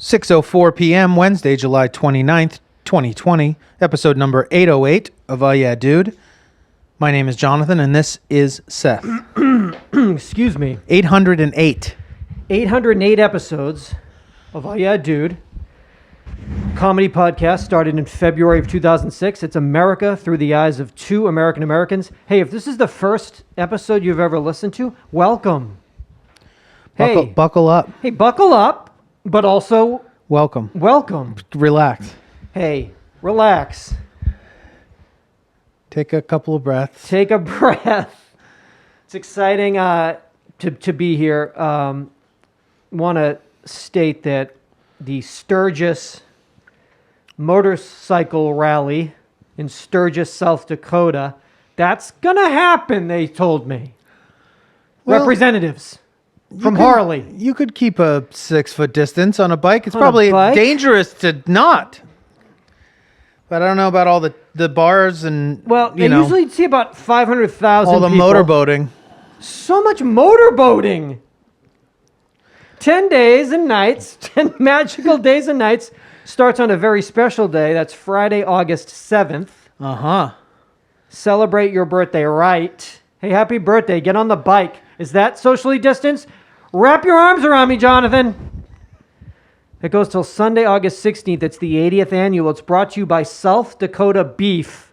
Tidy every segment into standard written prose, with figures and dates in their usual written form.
6:04 p.m. Wednesday, July 29th, 2020, episode number 808 of UhhYeahDude. My name is Jonathan, and this is Seth. Excuse me. 808. 808 episodes of UhhYeahDude. Comedy podcast started in February of 2006. It's America through the eyes of two American Americans. Hey, if this is the first episode you've ever listened to, welcome. Buckle up. Hey, buckle up, but also Welcome. Relax. Hey, relax. Take a couple of breaths. Take a breath. It's exciting to be here. Want to state that the Sturgis motorcycle rally in Sturgis, South Dakota, that's going to happen, they told me. Well, Representatives from Harley. You could keep a 6-foot distance on a bike. It's probably dangerous to not. But I don't know about all the bars and, Well, they usually see about 500,000 all the people. motorboating. So much motorboating. 10 days and nights, 10 magical days and nights, starts on a very special day. That's Friday, August 7th. Uh-huh. Celebrate your birthday right. Hey, happy birthday. Get on the bike. Is that socially distanced? Wrap your arms around me, Jonathan. It goes till Sunday, August 16th. It's the 80th annual. It's brought to you by South Dakota Beef.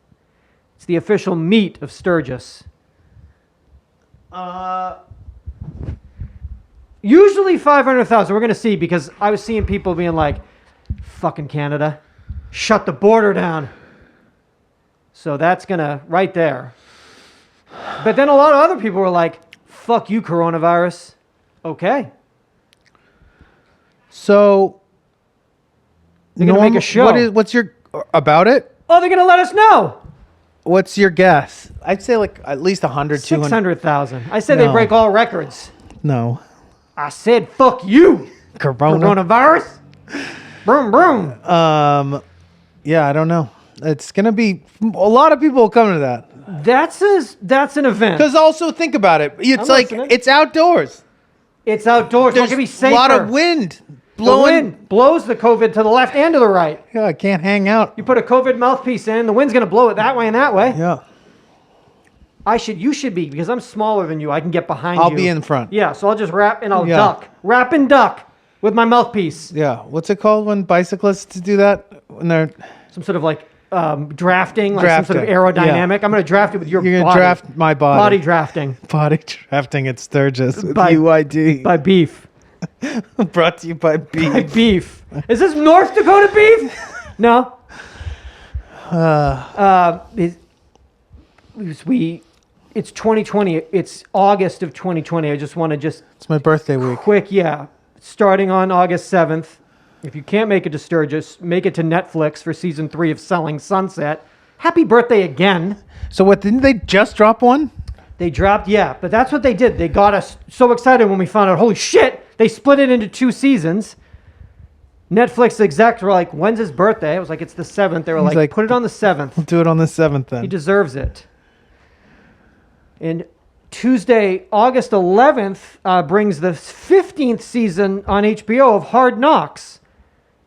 It's the official meat of Sturgis. Usually 500,000. We're going to see, because I was seeing people being like, fucking Canada, shut the border down. So that's going to, right there. But then a lot of other people were like, fuck you, coronavirus. Okay. So, They're going to make a show. What's your, about it? Oh, they're going to let us know. What's your guess? I'd say like at least 100, 200. 600,000. I said No. they break all records. No. I said, fuck you, coronavirus. Broom, broom. Yeah, I don't know. It's going to be, a lot of people will come to that. That's an event. Because also think about it. It's I'm like, listening. it's outdoors. It's outdoors. It's There's going to be safer. a lot of wind The blowing. wind blows the COVID to the left and to the right. Yeah, I can't hang out. You put a COVID mouthpiece in, the wind's going to blow it that way and that way. Yeah. You should be, because I'm smaller than you. I can get behind you. I'll be in front. Yeah, so I'll just wrap and I'll Yeah. duck. Wrap and duck with my mouthpiece. Yeah. What's it called when bicyclists do that? When they're... Some sort of like drafting, like some sort of Drafting, aerodynamic. I'm going to draft it with your You're going to body. draft my body. Body drafting Body drafting at Sturgis with By- UhhYeahDude. by beef. Brought to you by Beef. By beef. Is this North Dakota beef? No. It's 2020. It's August of 2020. I just want to It's my birthday week. quick, starting on August 7th. If you can't make it to Sturgis, make it to Netflix for season 3 of Selling Sunset. Happy birthday again. So what, didn't they just drop one? They dropped, but that's what they did. They got us so excited when we found out, holy shit, they split it into 2 seasons. Netflix execs were like, when's his birthday? I was like, it's the 7th. They were like, put it on the 7th. We'll do it on the 7th then. He deserves it. And Tuesday, August 11th, brings the 15th season on HBO of Hard Knocks.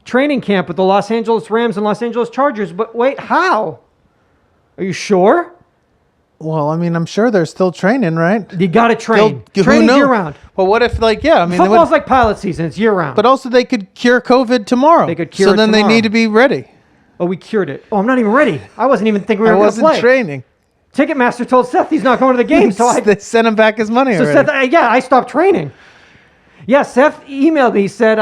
Training camp with the Los Angeles Rams and Los Angeles Chargers. But wait, how? Are you sure? Well, I mean, I'm sure they're still training, right? You got to train. Who Train knows? year-round. Well, what if, like, yeah, I mean, Football's like pilot season. It's year-round. but also they could cure COVID tomorrow. They could cure So it then tomorrow. they need to be ready. Oh, we cured it. Oh, I'm not even ready. I wasn't even thinking we I were going to wasn't play. training. Ticketmaster told Seth he's not going to the game. So They sent him back his money already. Seth, I stopped training. Yeah, Seth emailed me. He said,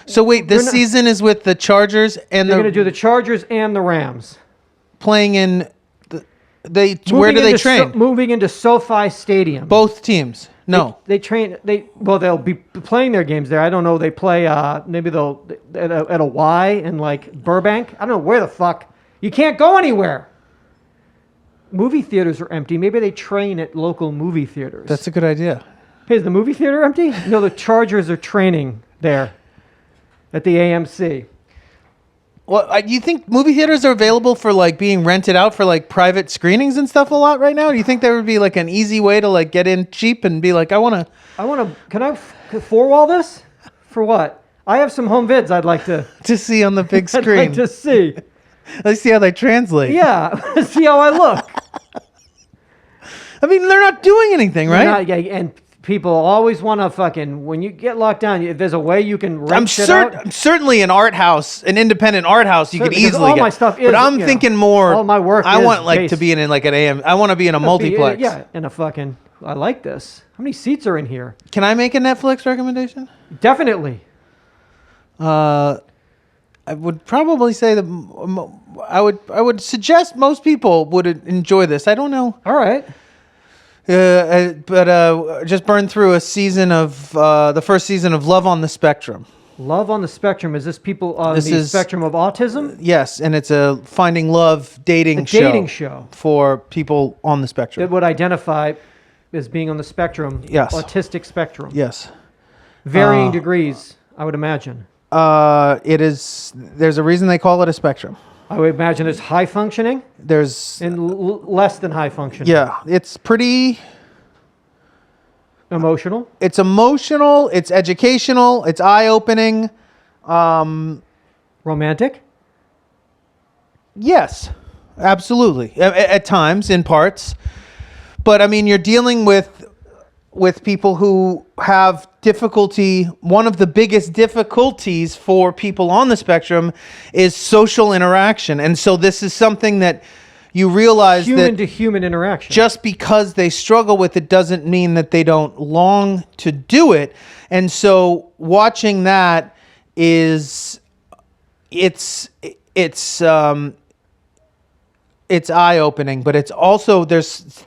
So wait, this season is with the Chargers and they're going to do the Chargers and the Rams. playing in where do they train? Moving into SoFi Stadium. Both teams. No. They train. They'll be playing their games there. I don't know. They play. Maybe they'll at a Y in like Burbank. I don't know where the fuck. You can't go anywhere. Movie theaters are empty. Maybe they train at local movie theaters. That's a good idea. Hey, is the movie theater empty? No, the Chargers are training there at the AMC. Well, you think movie theaters are available for like being rented out for like private screenings and stuff a lot right now? Do you think there would be like an easy way to like get in cheap and be like, I want to, Can I four-wall this? For what? I have some home vids I'd like to see on the big I'd screen. like to see. Let's see how they translate. Yeah, see how I look. I mean, they're not doing anything, right? Yeah, and people always want to fucking, when you get locked down, if there's a way you can rent shit out. Certainly an art house, an independent art house, you could Certainly, 'cause easily all get. my stuff is, but I'm thinking more. all my work I is want like to based- be in like an AM. I want to be in a multiplex. Yeah, in a fucking, I like this. How many seats are in here? Can I make a Netflix recommendation? Definitely. I would probably say that I would suggest most people would enjoy this. I don't know. All right. But just burned through a season of the first season of Love on the Spectrum. Love on the Spectrum. Is this people on This the is- spectrum of autism? Yes, and it's a finding love dating A dating show. for people on the spectrum. That would identify as being on the spectrum. Yes. Autistic spectrum. Yes. Varying degrees, I would imagine. It is. There's a reason they call it a spectrum. I would imagine it's high functioning There's. and less than high functioning. Yeah, it's pretty. Emotional. It's emotional. It's educational. It's eye-opening. Romantic. Yes, absolutely. At times, in parts, but I mean, you're dealing with people who have difficulty. One of the biggest difficulties for people on the spectrum is social interaction, and so this is something that you realize Human that to human interaction. just because they struggle with it doesn't mean that they don't long to do it. And so watching that is it's eye-opening, but it's also there's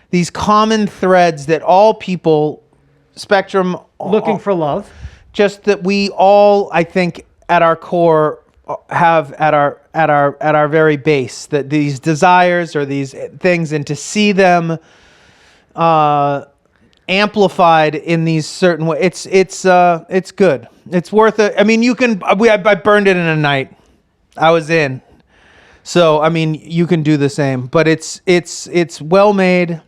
these common threads that all people spectrum looking for love. just that we all, I think, at our core have at our very base, that these desires or these things, and to see them amplified in these certain ways, it's good. It's worth it. I mean, you can. I burned it in a night. I was in. So I mean, you can do the same. But it's well made.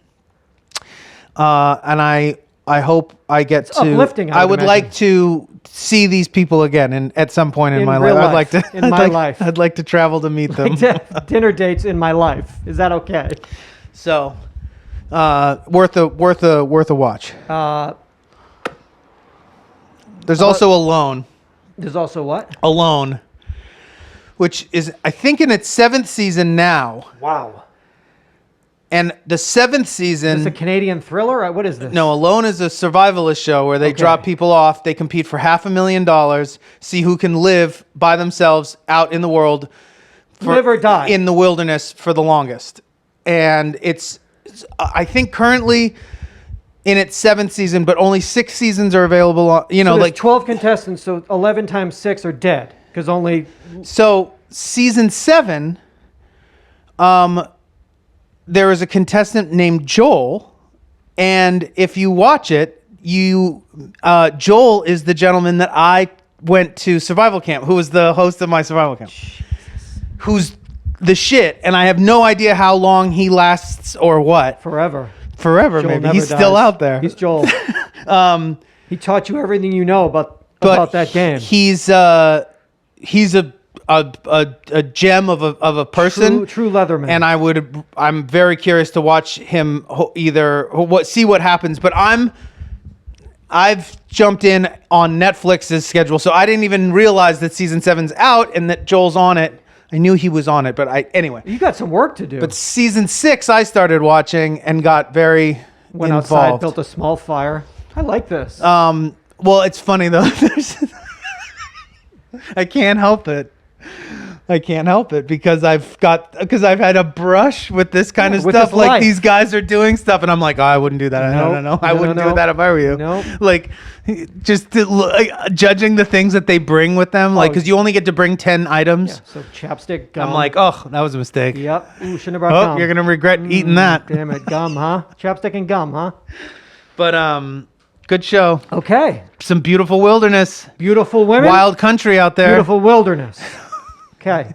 And I hope I get to. Uplifting, I would would like to see these people again, and at some point in my real life, I'd like life. to. In my life. I'd like to travel to meet them. Dinner dates in my life. Is that okay? So, worth a watch. There's also Alone. There's also what? Alone, which is I think in its 7th season now. Wow. And the 7th season. Is this a Canadian thriller? What is this? No, Alone is a survivalist show where they drop people off. They compete for $500,000, see who can live by themselves out in the world. Live or die. In the wilderness for the longest. And it's, I think, currently in its 7th season, but only 6 seasons are available. On, So there's 12 contestants, so 11 times 6 are dead. Because only... So season 7, there is a contestant named Joel, and if you watch it, Joel is the gentleman that I went to survival camp, who was the host of my survival camp, who's the shit, and I have no idea how long he lasts or what. Forever. Forever, Joel maybe. never He's dies. still out there. He's Joel. He taught you everything you know about that game. He's a gem of a person, True Leatherman. and I'm very curious to watch him see what happens. But I've jumped in on Netflix's schedule, so I didn't even realize that season 7's out and that Joel's on it. I knew he was on it, but anyway. You got some work to do. But season 6 I started watching and got very Went involved. outside, built a small fire. I like this. Well, it's funny though. I can't help it. because I've had a brush with this kind of with stuff. this Like life. these guys are doing stuff, and I'm like, oh, I wouldn't do that. Nope. No. I wouldn't do No. that if I were you. Nope. Like, just judging the things that they bring with them, like, because you only get to bring 10 items. Yeah, so chapstick, gum. I'm like, oh, that was a mistake. Yep. Ooh, shouldn't have brought Oh, gum. you're gonna regret eating that. Damn it, gum, huh? Chapstick and gum, huh? But good show. Okay. Some beautiful wilderness, Beautiful women. wild country out there. Beautiful wilderness. Okay.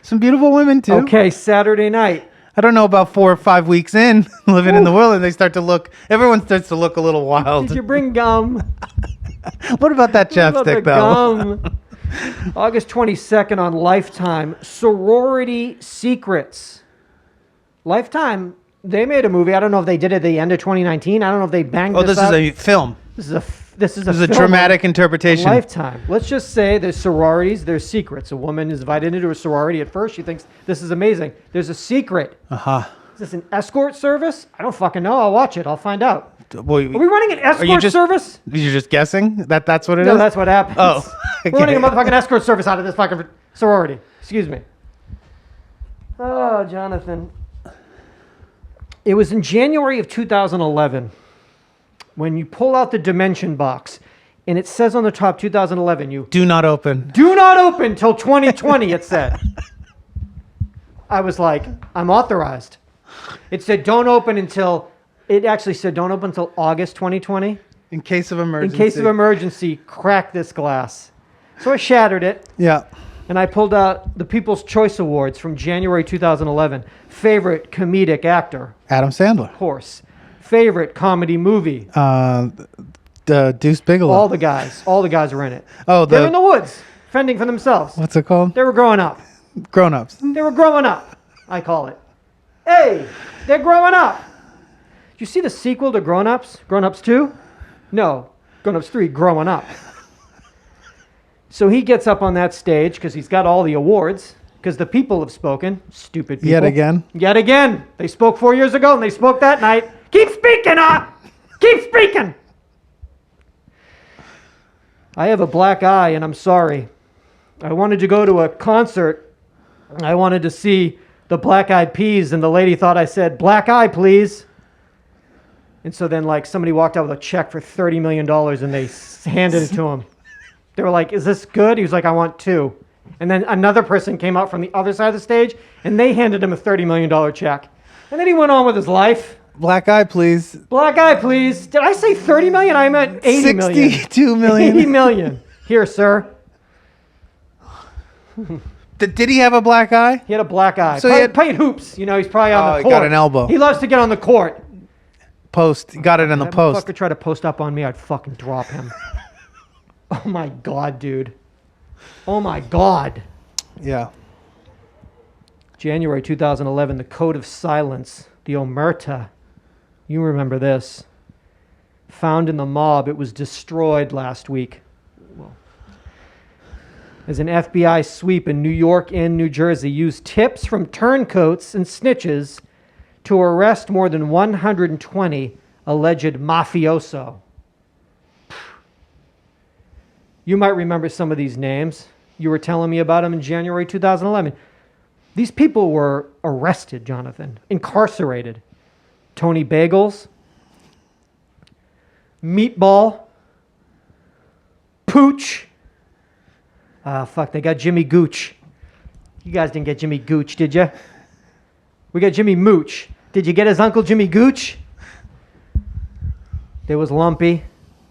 Some beautiful women too. Okay, Saturday night. I don't know, about 4 or 5 weeks in living in the world, and everyone starts to look a little wild. Did you bring gum? What about that chapstick, though? Gum. August 22nd on Lifetime, Sorority Secrets. Lifetime, they made a movie. I don't know if they did it at the end of 2019. I don't know if they banged This out. is a film. This is a dramatic interpretation. Lifetime. Let's just say there's sororities, there's secrets. A woman is invited into a sorority. At first, she thinks this is amazing. There's a secret. Uh-huh. Is this an escort service? I don't fucking know. I'll watch it. I'll find out. Boy, Are we running an escort service? You're just guessing that's what it is? No, that's what happens. Oh, okay. We're running a motherfucking escort service out of this fucking sorority. Excuse me. Oh, Jonathan. It was in January of 2011 when you pull out the dimension box and it says on the top 2011, you do not open. Do not open till 2020, it said. I was like, I'm authorized. It said don't open until, it actually said don't open until August 2020. In case of emergency. In case of emergency, crack this glass. So I shattered it. Yeah. And I pulled out the People's Choice Awards from January 2011. Favorite comedic actor. Adam Sandler. Of course. Favorite comedy movie. The Deuce Bigelow. All the guys were in it. Oh, they were in the woods, fending for themselves. What's it called? They were growing up. Grown-ups. They were growing up, I call it. Hey, they're growing up. Did you see the sequel to Grown Ups? Grown Ups 2? No, Grown Ups 3, Growing Up. So he gets up on that stage because he's got all the awards, because the people have spoken. Stupid people. Yet again. Yet again. They spoke 4 years ago and they spoke that night. Keep speaking, Keep speaking! I have a black eye and I'm sorry. I wanted to go to a concert. I wanted to see the Black Eyed Peas, and the lady thought I said, black eye, please. And so then, like, somebody walked out with a check for $30 million, and they handed it to him. They were like, is this good? He was like, I want 2. And then another person came out from the other side of the stage, and they handed him a $30 million check. And then he went on with his life. Black eye, please. Black eye, please. Did I say 30 million? I meant 80 million. 62 million. 80 million. Here, sir. Did he have a black eye? He had a black eye. So he played hoops. You know, he's probably on the court. He got an elbow. He loves to get on the court. Post. Got it in the post. If that motherfucker tried to post up on me, I'd fucking drop him. Oh my God, dude. Oh my God. Yeah. January 2011, the Code of Silence, the Omerta. You remember this. Found in the mob. It was destroyed last week. Well, as an FBI sweep in New York and New Jersey used tips from turncoats and snitches to arrest more than 120 alleged mafioso. You might remember some of these names. You were telling me about them in January 2011. These people were arrested, Jonathan, incarcerated. Tony Bagels, Meatball, Pooch. They got Jimmy Gooch. You guys didn't get Jimmy Gooch, did you? We got Jimmy Mooch. Did you get his uncle Jimmy Gooch? There was Lumpy,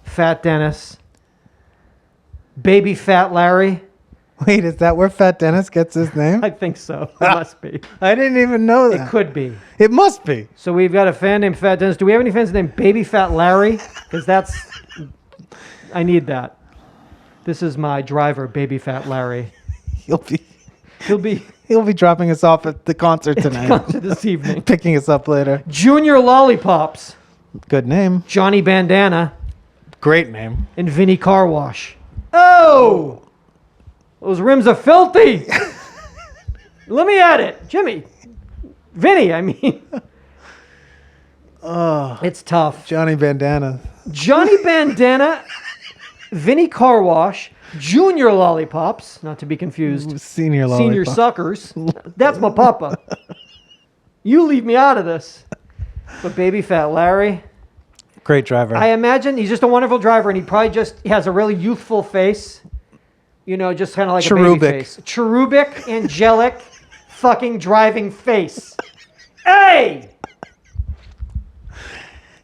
Fat Dennis, Baby Fat Larry. Wait, is that where Fat Dennis gets his name? I think so. It must be. I didn't even know that. It could be. It must be. So we've got a fan named Fat Dennis. Do we have any fans named Baby Fat Larry? Because I need that. This is my driver, Baby Fat Larry. He'll be dropping us off at the concert tonight. Concert this evening. Picking us up later. Junior Lollipops. Good name. Johnny Bandana. Great name. And Vinny Car Wash. Oh! Those rims are filthy. Let me at it. Jimmy. Vinny, I mean. It's tough. Johnny Bandana. Johnny Bandana, Vinny Car Wash, Junior Lollipops, not to be confused. Senior Lollipop. Senior Suckers. That's my papa. You leave me out of this. But Baby Fat Larry. Great driver. I imagine he's just a wonderful driver, and he has a really youthful face. You know, just kind of like Cherubic. a baby face. Cherubic, angelic, fucking driving face. Hey!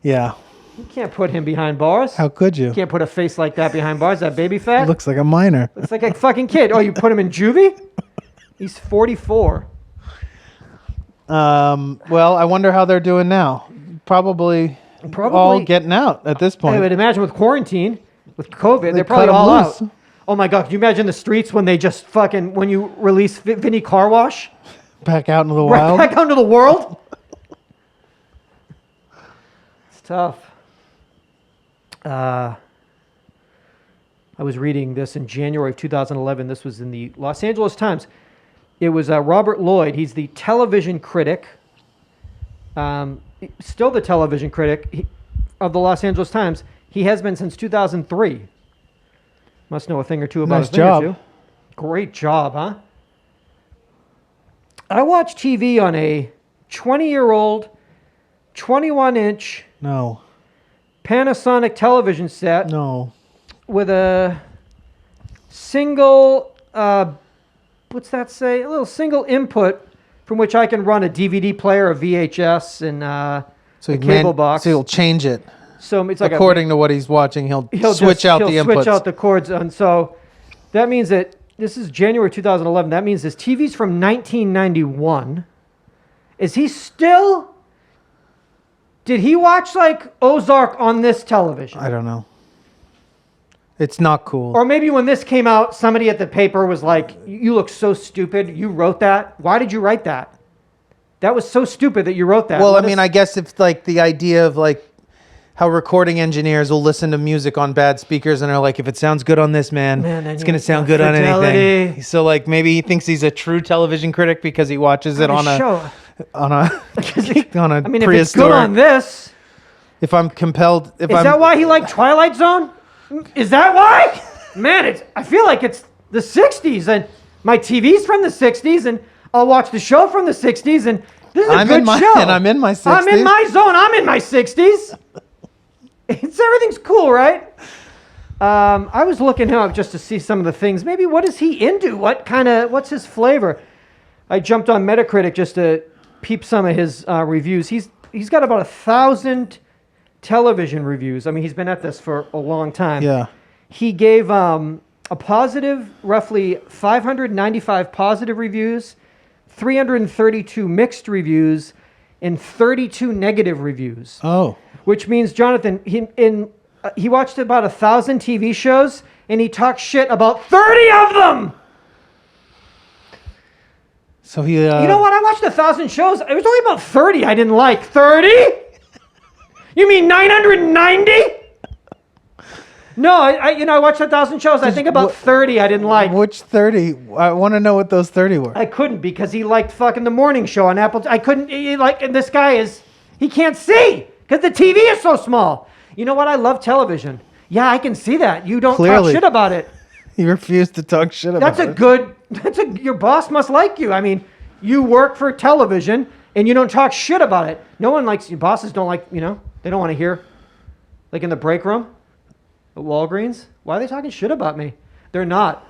Yeah. You can't put him behind bars. How could you? You can't put a face like that behind bars. That Baby Fat. Looks like a minor. Looks like a fucking kid. Oh, you put him in juvie? He's 44. Well, I wonder how they're doing now. Probably all getting out at this point. I would imagine with quarantine, with COVID, they're cut probably 'em all loose. out. Oh my God, can you imagine the streets when they just fucking, when you release Vinny Car Wash? Back out into the Right wild. back out into the world? It's tough. I was reading this in January of 2011. This was in the Los Angeles Times. It was Robert Lloyd. He's the television critic, still the television critic of the Los Angeles Times. He has been since 2003. Must know a thing or two about Nice a thing or job. two. Great job, huh? I watch TV on a 20-year-old, 21-inch No. Panasonic television set No. with a single, what's that say? A little single input from which I can run a DVD player, a VHS, and So a cable box. So he'll change it So it's like according to what he's watching. He'll switch out the inputs. Switch out the cords, and so that means that this is January 2011. That means this TV's from 1991. Is he still? Did he watch like Ozark on this television? I don't know. It's not cool. Or maybe when this came out, somebody at the paper was like, "You look so stupid. You wrote that. Why did you write that? That was so stupid that you wrote that." Well, I mean, I guess if like the idea of like how recording engineers will listen to music on bad speakers and are like, if it sounds good on this, man then it's you going to get sound good on fidelity. anything. So like maybe he thinks he's a true television critic because he watches it on a show. on a on a I mean, if it's prehistoric. good on this, If I'm compelled, if is I'm that why he liked Twilight Zone? Is that why? Man, I feel like it's the 60s and my TV's from the 60s and I'll watch the show from the 60s and this is a good show. And I'm in my 60s. I'm in my zone. I'm in my 60s. Everything's cool, right? I was looking him up just to see some of the things. Maybe what is he into? What's his flavor? I jumped on Metacritic just to peep some of his reviews. He's got about 1,000 television reviews. I mean, he's been at this for a long time. Yeah. He gave a positive, roughly 595 positive reviews, 332 mixed reviews, and 32 negative reviews. Oh. Which means, Jonathan, he watched about 1,000 TV shows, and he talked shit about 30 of them! So he. You know what? I watched 1,000 shows. It was only about 30 I didn't like. 30? You mean 990? No, I watched 1,000 shows. I think about 30 I didn't like. Which 30? I want to know what those 30 were. I couldn't because he liked fucking the morning show on Apple. I couldn't, and this guy he can't see because the TV is so small. You know what? I love television. Yeah, I can see that. You don't Clearly. talk shit about it. He refused to talk shit about That's your boss must like you. I mean, you work for television and you don't talk shit about it. No one likes, your bosses don't like, they don't want to hear, like in the break room at Walgreens. Why are they talking shit about me? They're not.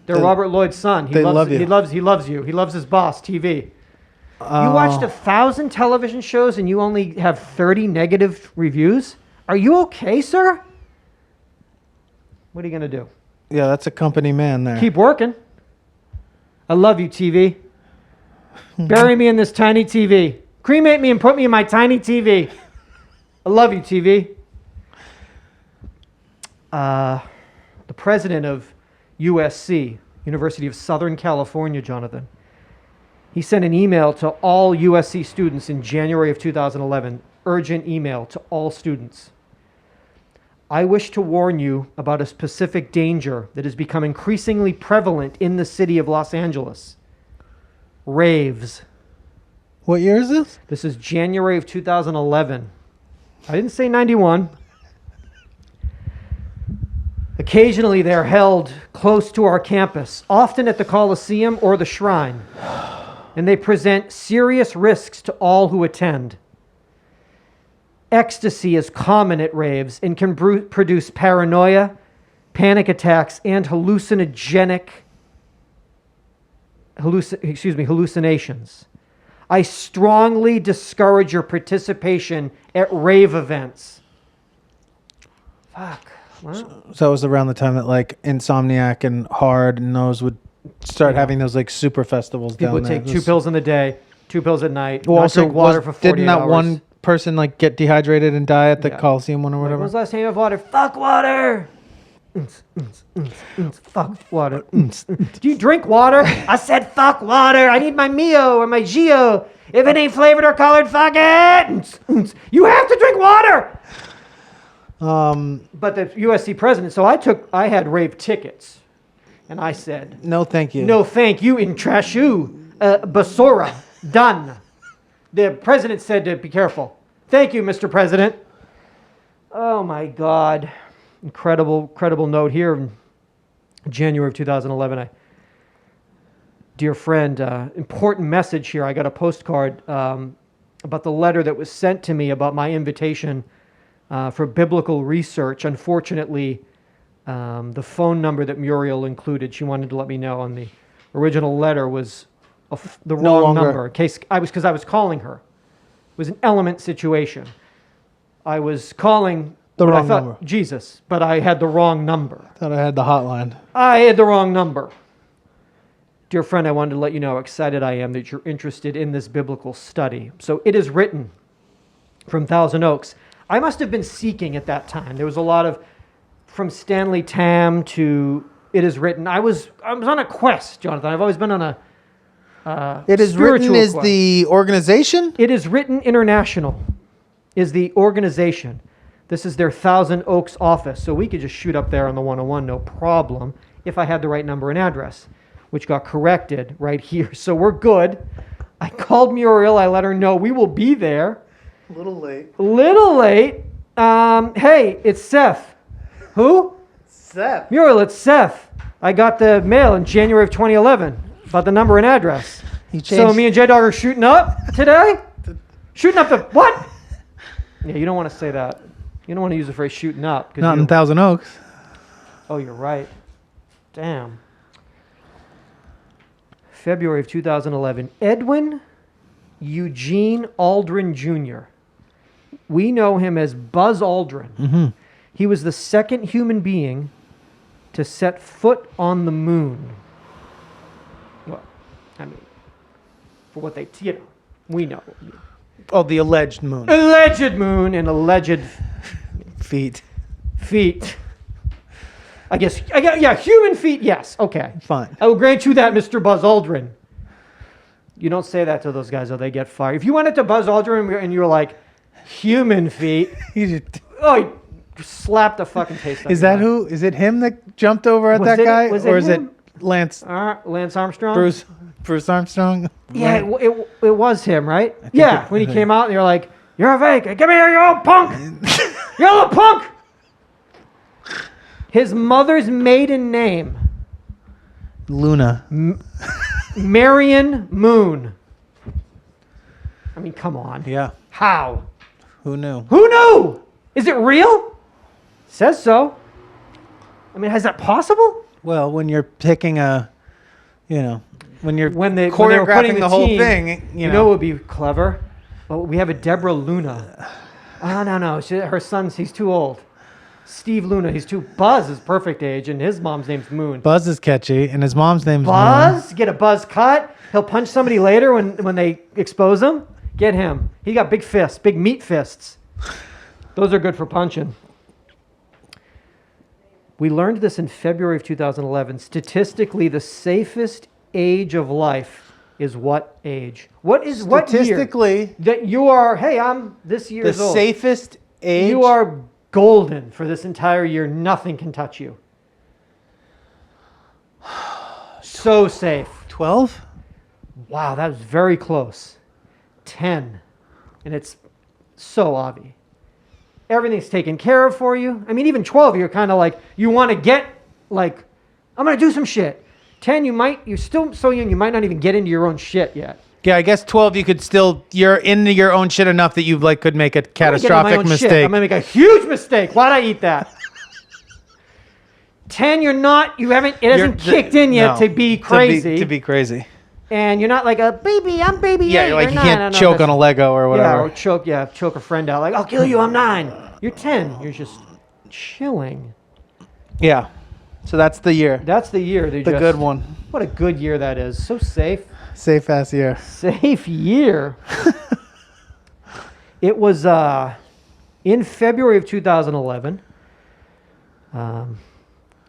They're Robert Lloyd's son. They love you. He loves you. He loves his boss, TV. You watched 1,000 television shows and you only have 30 negative reviews? Are you okay, sir? What are you going to do? Yeah, that's a company man there. Keep working. I love you, TV. Bury me in this tiny TV. Cremate me and put me in my tiny TV. I love you, TV. The president of USC, University of Southern California, Jonathan, he sent an email to all USC students in January of 2011, urgent email to all students. I wish to warn you about a specific danger that has become increasingly prevalent in the city of Los Angeles. Raves. What year is this? This is January of 2011. I didn't say 91. Occasionally they're held close to our campus, often at the Coliseum or the Shrine, and they present serious risks to all who attend. Ecstasy is common at raves and can produce paranoia, panic attacks, and hallucinations. I strongly discourage your participation at rave events. Fuck. Well, So that was around the time that like Insomniac and Hard and those would start having those like super festivals people down would there. take 2 pills in the day, 2 pills at night. Well, not also, drink water for 48 didn't that hours. one person like get dehydrated and die at the Yeah. Coliseum one or When whatever? was the last time you had water? Fuck water. Fuck water. Do you drink water? I said fuck water. I need my Mio or my Gio. If it ain't flavored or colored, fuck it. You have to drink water. But the USC president, so I had rave tickets. And I said, No, thank you. no, thank you, in trashu. Basura. Done. The president said to be careful. Thank you, Mr. President. Oh, my God. Incredible note here in January of 2011. Dear friend, important message here. I got a postcard about the letter that was sent to me about my invitation for biblical research. Unfortunately, the phone number that Muriel included, she wanted to let me know on the original letter was the No wrong longer. number. Because I was calling her. It was an element situation. I was calling The what I wrong thought number. Jesus, but I had the wrong number. Thought I had the hotline. I had the wrong number. Dear friend, I wanted to let you know how excited I am that you're interested in this biblical study. So it is written from Thousand Oaks. I must have been seeking at that time. There was a lot of, from Stanley Tam to it is written. I was on a quest, Jonathan. I've always been on a It is written spiritual is quest. the organization? It is written international, is the organization. This is their Thousand Oaks office. So we could just shoot up there on the 101, no problem, if I had the right number and address, which got corrected right here. So we're good. I called Muriel. I let her know we will be there. A little late. A little late. Hey, it's Seth. Who? Seth. Muriel, it's Seth. I got the mail in January of 2011 about the number and address. He So changed- me and J-Dog are shooting up today? Shooting up the what? Yeah, you don't want to say that. You don't want to use the phrase shooting up. 'Cause Not you- in Thousand Oaks. Oh, you're right. Damn. February of 2011. Edwin Eugene Aldrin Jr. We know him as Buzz Aldrin. Mm-hmm. He was the second human being to set foot on the moon. Well, I mean, for what they, we know. Oh, the alleged moon. Alleged moon and alleged Feet. feet. I guess, yeah, human feet, yes, okay. Fine. I will grant you that, Mr. Buzz Aldrin. You don't say that to those guys, or they get fired. If you went into Buzz Aldrin and you were like, human feet, oh, you slap the fucking taste out of Is that who? Is it him that jumped over at Was that it- guy? was it Or is it him? Lance Lance Armstrong? Bruce Armstrong? Yeah, Right. it was him, right? think Yeah, when he came out and you're like, you're a fake. Come here, you old punk. You little punk. His mother's maiden name, Luna. Marion Moon. I mean, come on. Yeah. How? Who knew? Who knew? Is it real? Says so. I mean, is that possible? Well, when you're picking when you're When they were choreographing putting the whole team, thing, you know what would be clever? Oh, we have a Deborah Luna. Oh, no. Her son's, he's too old. Steve Luna, he's too. Buzz is perfect age, and his mom's name's Moon. Buzz is catchy, and his mom's name's Moon. Buzz? Get a Buzz cut. He'll punch somebody later when they expose him. Get him. He got big fists, big meat fists. Those are good for punching. We learned this in February of 2011. Statistically, the safest age of life is what age? What year? Statistically, That you are, hey, I'm this the year's old. safest age. You are golden for this entire year. Nothing can touch you. So safe. 12. Wow, that was very close. 10. And it's so obvious. Everything's taken care of for you. I mean, even 12, you're kind of like, you want to get, like, I'm going to do some shit. 10, you're still so young, you might not even get into your own shit yet. Yeah, I guess 12. You could still. You're into your own shit enough that you could make a I'm gonna get into my catastrophic own shit. mistake. I'm going to make a huge mistake. Why'd I eat that? 10, you're not, it hasn't kicked in yet No, to be crazy. To be crazy. And you're not like a baby, I'm baby Yeah, eight. you're like or you 9. can't choke on a Lego or whatever. Yeah, or choke a friend out. Like, I'll kill you, I'm 9. You're 10. You're just chilling. Yeah. So that's the year. That's the year. The good one. What a good year that is. So safe. Safe ass year. Safe year. It was in February of 2011,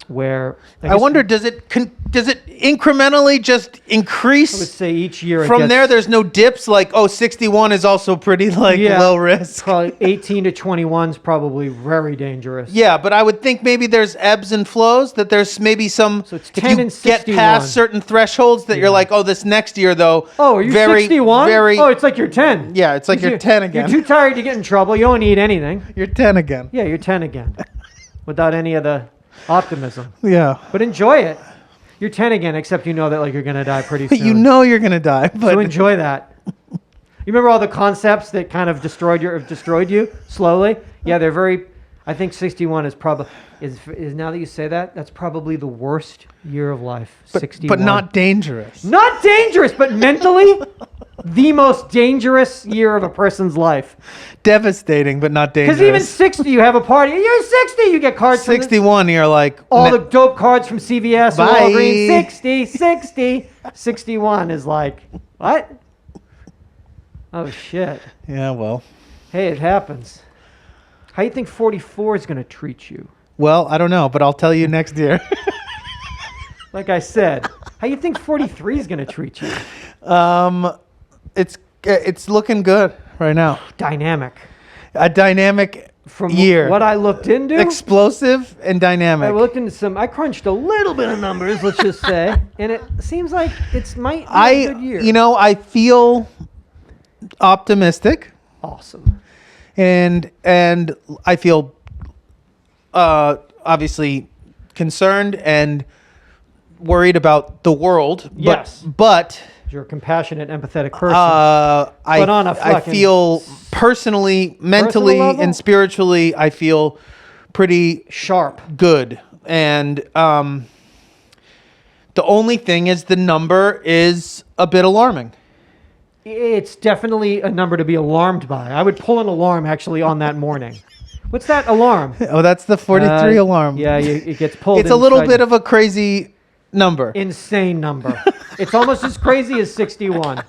where I guess wonder, does it incrementally just I would increase say each year it from gets, there? There's no dips like, oh, 61 is also pretty like low risk. Probably 18 to 21 is probably very dangerous. Yeah, but I would think maybe there's ebbs and flows, that there's maybe some, So it's if 10 you and get 61. past certain thresholds that you're like, oh, this next year though. Oh, are you 61? Very, Oh, it's like you're 10. yeah, it's like you're 10 again. You're too tired to get in trouble. You don't need anything. You're 10 again. Yeah, you're 10 again. Without any of the optimism. Yeah. But enjoy it. You're 10 again, except you know that like you're going to die pretty soon. You know you're going to die. But So enjoy that. You remember all the concepts that kind of destroyed you slowly? Yeah, they're very. I think 61 is probably is now that you say that, that's probably the worst year of life. 61, but not dangerous. not dangerous, but mentally the most dangerous year of a person's life. Devastating, but not dangerous. Because even 60, you have a party. You're 60, you get cards. 61, you're like All the dope cards from CVS or Bye. Walgreens. 60. 61 is like, what? Oh, shit. Yeah, well. Hey, it happens. How do you think 44 is going to treat you? Well, I don't know, but I'll tell you next year. Like I said, how do you think 43 is going to treat you? It's looking good right now. Dynamic. A dynamic From year. what I looked into, Explosive and dynamic. I crunched a little bit of numbers, let's just say, and it seems like it might be a good year. I feel optimistic, Awesome. and I feel obviously concerned and worried about the world. Yes. But You're a compassionate, empathetic person. I on a I fucking feel personally, mentally, level? and spiritually, I feel pretty Sharp. good. And the only thing is the number is a bit alarming. It's definitely a number to be alarmed by. I would pull an alarm actually on that morning. What's that alarm? Oh, that's the 43 alarm. Yeah, it gets pulled. It's a little inside bit of a crazy number. insane number. It's almost as crazy as 61.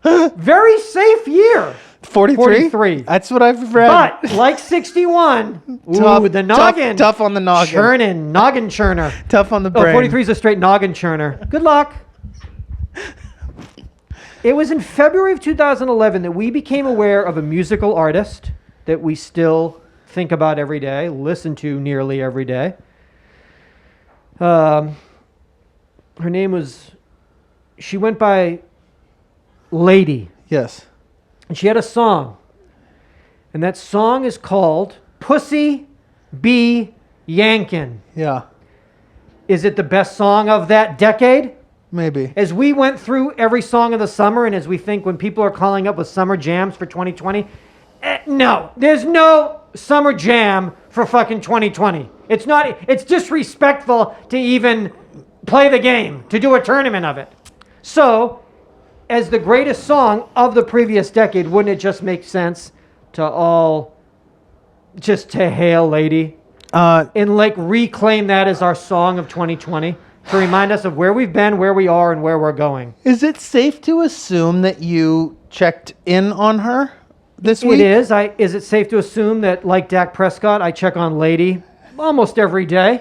Very safe year. 43? 43. That's what I've read. But like 61, Tough- ooh, the noggin. Tough on the noggin. Churning, noggin churner. Tough on the Oh, brain. 43 is a straight noggin churner. Good luck. It was in February of 2011 that we became aware of a musical artist that we still think about every day, listen to nearly every day. Her name was, she went by Lady, Yes. and she had a song. And that song is called Pussy Be Yankin'. Yeah. Is it the best song of that decade? Maybe. As we went through every song of the summer, and as we think when people are calling up with summer jams for 2020, no, there's no summer jam for fucking 2020. It's not, it's disrespectful to even play the game, to do a tournament of it. So, as the greatest song of the previous decade, wouldn't it just make sense to all just to hail Lady and like reclaim that as our song of 2020? To remind us of where we've been, where we are, and where we're going. Is it safe to assume that you checked in on her this week? It is. Is it safe to assume that, like Dak Prescott, I check on Lady almost every day?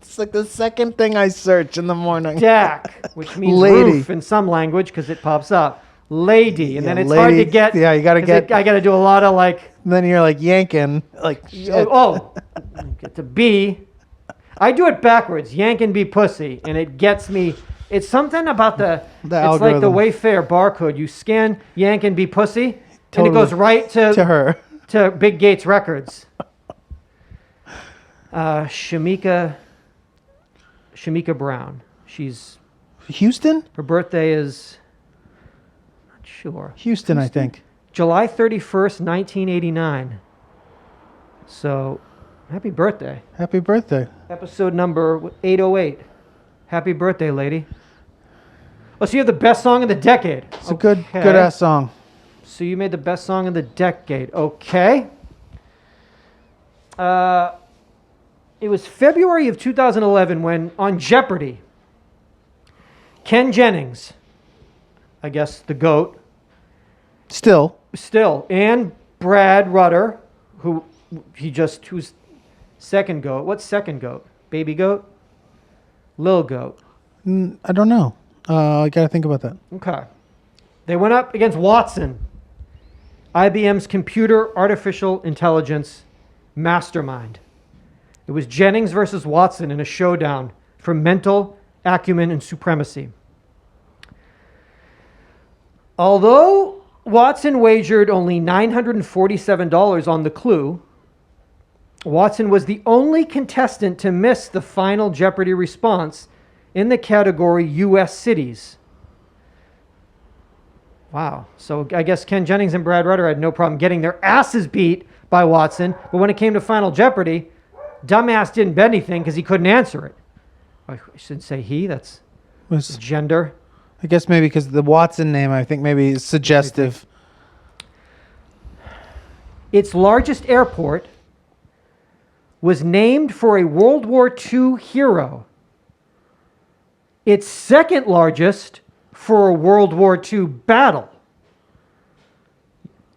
It's like the second thing I search in the morning. Dak, which means Lady. roof in some language because it pops up. Lady, and Yeah, then it's lady. hard to get. Yeah, you gotta 'cause get- I got to do a lot of like. Then you're like yanking. Like, shit. Oh, get to B. I do it backwards. Yank and be pussy, and it gets me. It's something about the. It's like the algorithm. Wayfair barcode. You scan yank and be pussy, Totally. and it goes right To her. to Big Gates Records. Shamika Brown. She's Houston? her birthday is not sure. Houston, I think. July 31st, 1989. So, happy birthday. Happy birthday. Episode number 808. Happy birthday, lady. Oh, so you have the best song of the decade. It's a good ass song. So you made the best song of the decade. Okay. It was February of 2011 when on Jeopardy, Ken Jennings, I guess the GOAT, Still. and Brad Rutter, who's second GOAT. What's second GOAT? Baby GOAT? Lil GOAT. I don't know. I got to think about that. Okay. They went up against Watson, IBM's computer artificial intelligence mastermind. It was Jennings versus Watson in a showdown for mental acumen and supremacy. Although Watson wagered only $947 on the clue, Watson was the only contestant to miss the final Jeopardy response in the category U.S. cities. Wow. So I guess Ken Jennings and Brad Rutter had no problem getting their asses beat by Watson, but when it came to Final Jeopardy, dumbass didn't bet anything because he couldn't answer it. I shouldn't say he, that's gender. I guess maybe because the Watson name, I think maybe is suggestive. Its largest airport was named for a World War II hero. Its second largest for a World War II battle.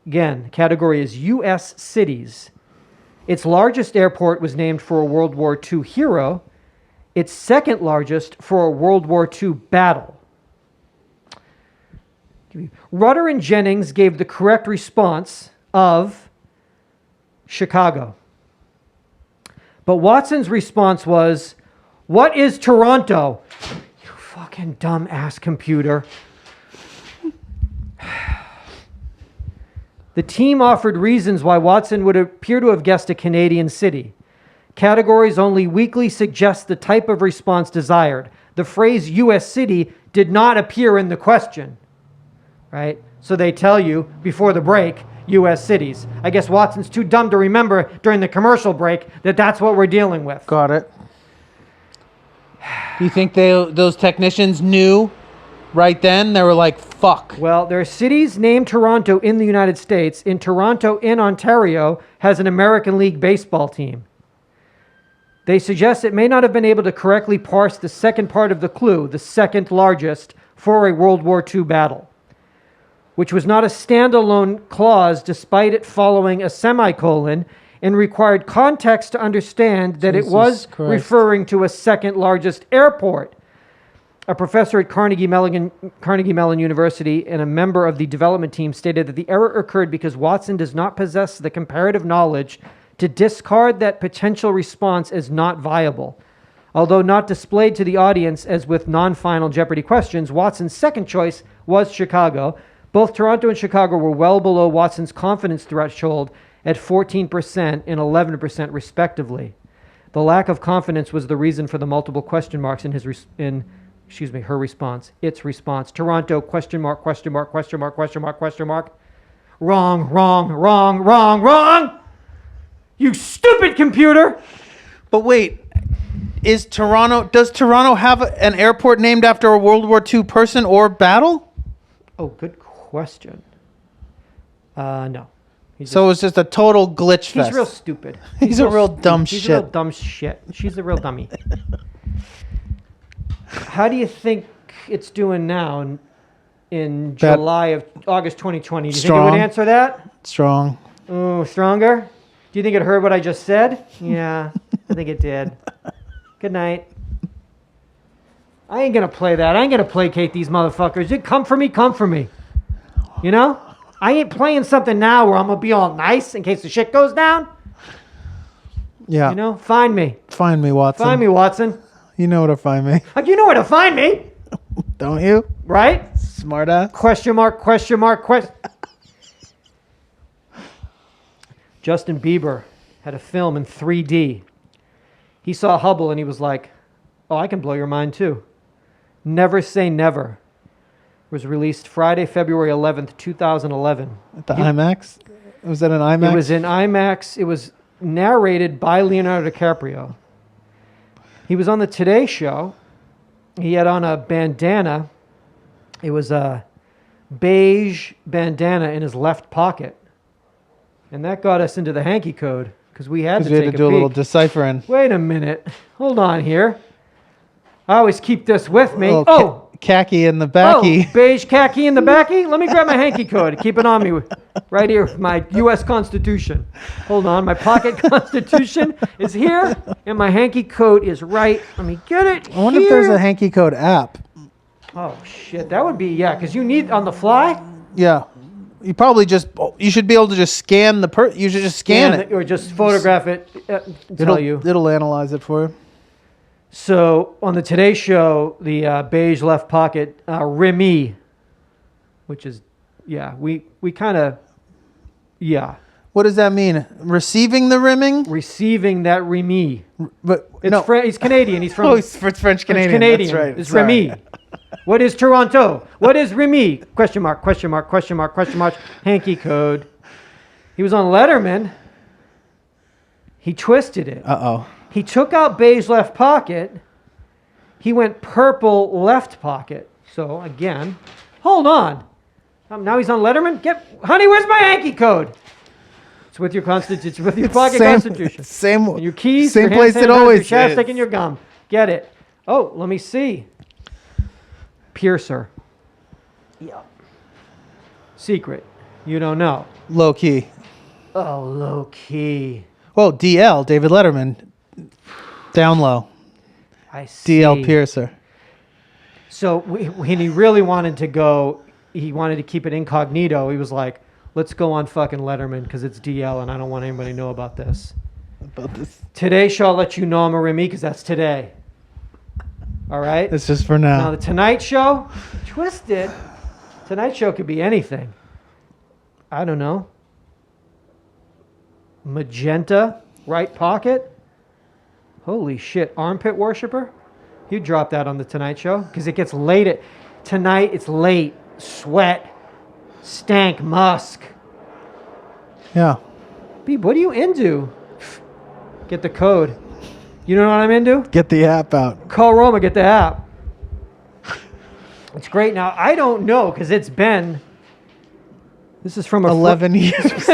Again, the category is U.S. cities. Its largest airport was named for a World War II hero. Its second largest for a World War II battle. Rutter and Jennings gave the correct response of Chicago. But Watson's response was, "What is Toronto?" You fucking dumb-ass computer. The team offered reasons why Watson would appear to have guessed a Canadian city. Categories only weakly suggest the type of response desired. The phrase U.S. city did not appear in the question, right? So they tell you before the break, U.S. cities. I guess Watson's too dumb to remember during the commercial break that that's what we're dealing with. Got it. You think those technicians knew right then? They were like, fuck. Well, there are cities named Toronto in the United States. In Toronto, in Ontario, has an American League baseball team. They suggest it may not have been able to correctly parse the second part of the clue, the second largest, for a World War II battle, which was not a standalone clause despite it following a semicolon and required context to understand that it was referring to a second largest airport. A professor at Carnegie Mellon University and a member of the development team stated that the error occurred because Watson does not possess the comparative knowledge to discard that potential response as not viable. Although not displayed to the audience as with non-final Jeopardy questions, Watson's second choice was Chicago. Both Toronto and Chicago were well below Watson's confidence threshold at 14% and 11% respectively. The lack of confidence was the reason for the multiple question marks in her response. Its response. Toronto, question mark, question mark, question mark, question mark, question mark. Wrong, wrong, wrong, wrong, wrong! You stupid computer! But wait, does Toronto have an airport named after a World War II person or battle? Oh, good question. No. So it was just a total glitch fest. He's real stupid. He's a real dumb shit. He's a real dumb shit. She's a real dummy. How do you think it's doing now in August 2020? Do you think it would answer that? Strong. Oh, stronger? Do you think it heard what I just said? Yeah, I think it did. Good night. I ain't going to play that. I ain't going to placate these motherfuckers. You come for me, come for me. You know? I ain't playing something now where I'm going to be all nice in case the shit goes down. Yeah. You know? Find me. Find me, Watson. Find me, Watson. You know where to find me. You know where to find me. Don't you? Right? Smartass. Question mark, question mark, question. Justin Bieber had a film in 3D. He saw Hubble and he was like, oh, I can blow your mind too. Never Say Never was released Friday, February 11th, 2011. At the IMAX? Was that an IMAX? It was in IMAX. It was narrated by Leonardo DiCaprio. He was on the Today Show. He had on a bandana. It was a beige bandana in his left pocket. And that got us into the hanky code because we had to take a peek. We had to do a little deciphering. Wait a minute. Hold on here. I always keep this with me. khaki in the Oh, backy. beige khaki in the backy? Let me grab my hanky code. Keep it on me right here with my U.S. Constitution. Hold on. My pocket Constitution is here, and my hanky code is right. Let me get it. I wonder if there's a hanky code app. Oh, shit. That would be, yeah, because you need on the fly. Yeah. You should be able to just scan you should just scan it. Or just photograph it. It'll analyze it for you. So on the Today Show, the beige left pocket, Remy, which is, yeah, we kind of, yeah. What does that mean? Receiving the rimming? Receiving that Remy. But It's no. he's Canadian. He's from He's French Canadian. That's right. It's Sorry. Remy. What is Toronto? What is Remy? Question mark, question mark, question mark, question mark. Hanky code. He was on Letterman. He twisted it. Uh-oh. He took out beige left pocket. He went purple left pocket. So again, hold on. Now he's on Letterman. Honey, where's my hanky code? It's with your Constitution. It's with your pocket Constitution. Same. And your keys. Same your place hand it sanitizer, always your is. chapstick and your gum. Get it. Oh, let me see. Piercer. Yeah. Secret. You don't know. Low key. Oh, low key. Whoa, DL, David Letterman. Down low. I see. DL Piercer. So when he really wanted to go, he wanted to keep it incognito. He was like, let's go on fucking Letterman because it's DL and I don't want anybody to know about this. Today Show, I'll let you know I'm a Remy because that's today. All right? It's just for now. Now, the Tonight Show, twisted. Tonight Show could be anything. I don't know. Magenta, right pocket. Holy shit. Armpit worshiper. You drop that on the Tonight Show because it gets late. Tonight, it's late. Sweat. Stank. Musk. Yeah. Beeb, what are you into? Get the code. You know what I'm into? Get the app out. Call Roma, get the app. It's great. Now, I don't know because it's been... This is from 11 years.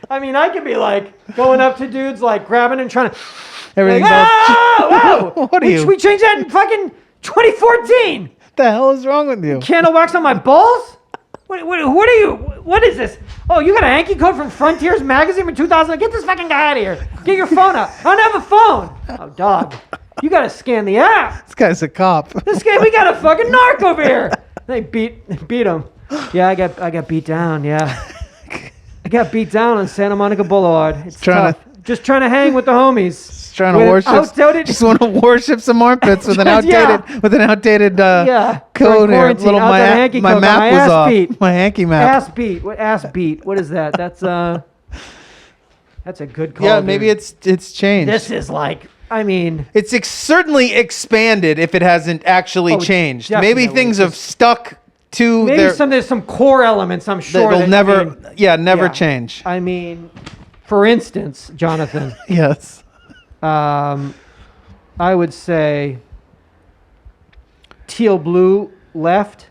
I mean, I could be like going up to dudes, like grabbing and trying to... Everything's all... Whoa! What are you? We changed that in fucking 2014! What the hell is wrong with you? Candle wax on my balls? What are you... What is this? Oh, you got a hanky code from Frontiers Magazine from 2000? Get this fucking guy out of here. Get your phone up. I don't have a phone. Oh, dog. You got to scan the app. This guy's a cop. This guy, we got a fucking narc over here. They beat him. Yeah, I got beat down. Yeah, I got beat down on Santa Monica Boulevard. It's tough. Just trying to hang with the homies. Just trying to worship. Just want to worship some armpits with an outdated code here. My map was off. Beat. My hanky map. Ass beat. What ass beat? What is that? That's a good call. Yeah, maybe it's changed. This is like. I mean, it's certainly expanded if it hasn't actually changed. Definitely. Maybe things have stuck to maybe there's some core elements. I'm sure that'll never change. I mean, for instance, Jonathan. Yes. I would say teal blue left,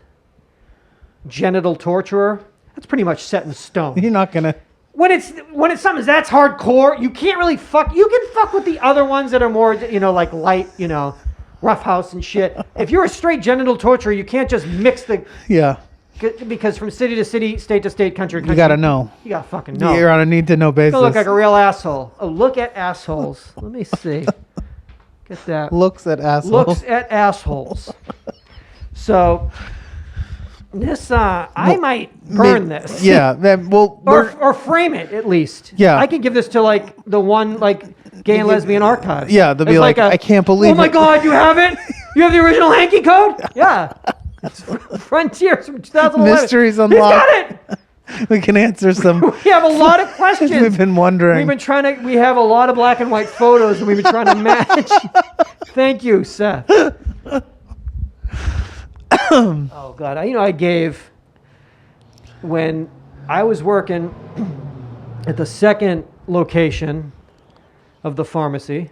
genital torturer. That's pretty much set in stone. You're not gonna. When it's something that's hardcore, you can't really fuck. You can fuck with the other ones that are more, like light, rough house and shit. If you're a straight genital torturer, you can't just mix the. Yeah. Because from city to city, state to state, country to country. You gotta know. You gotta fucking know. You're on a need to know basis. You look like a real asshole. Oh, look at assholes. Let me see. Get that. Looks at assholes. Looks at assholes. So. This, I might burn this. Yeah, then or frame it at least. Yeah, I can give this to the one gay and lesbian archives. Yeah, they'll be like I can't believe. Oh my God, you have it? You have the original hanky code? Yeah, it's Frontiers from 2011. Mysteries unlocked. He's got it. We can answer some. We have a lot of questions. We've been wondering. We have a lot of black and white photos, and we've been trying to match. Thank you, Seth. Oh God! I gave when I was working at the second location of the pharmacy.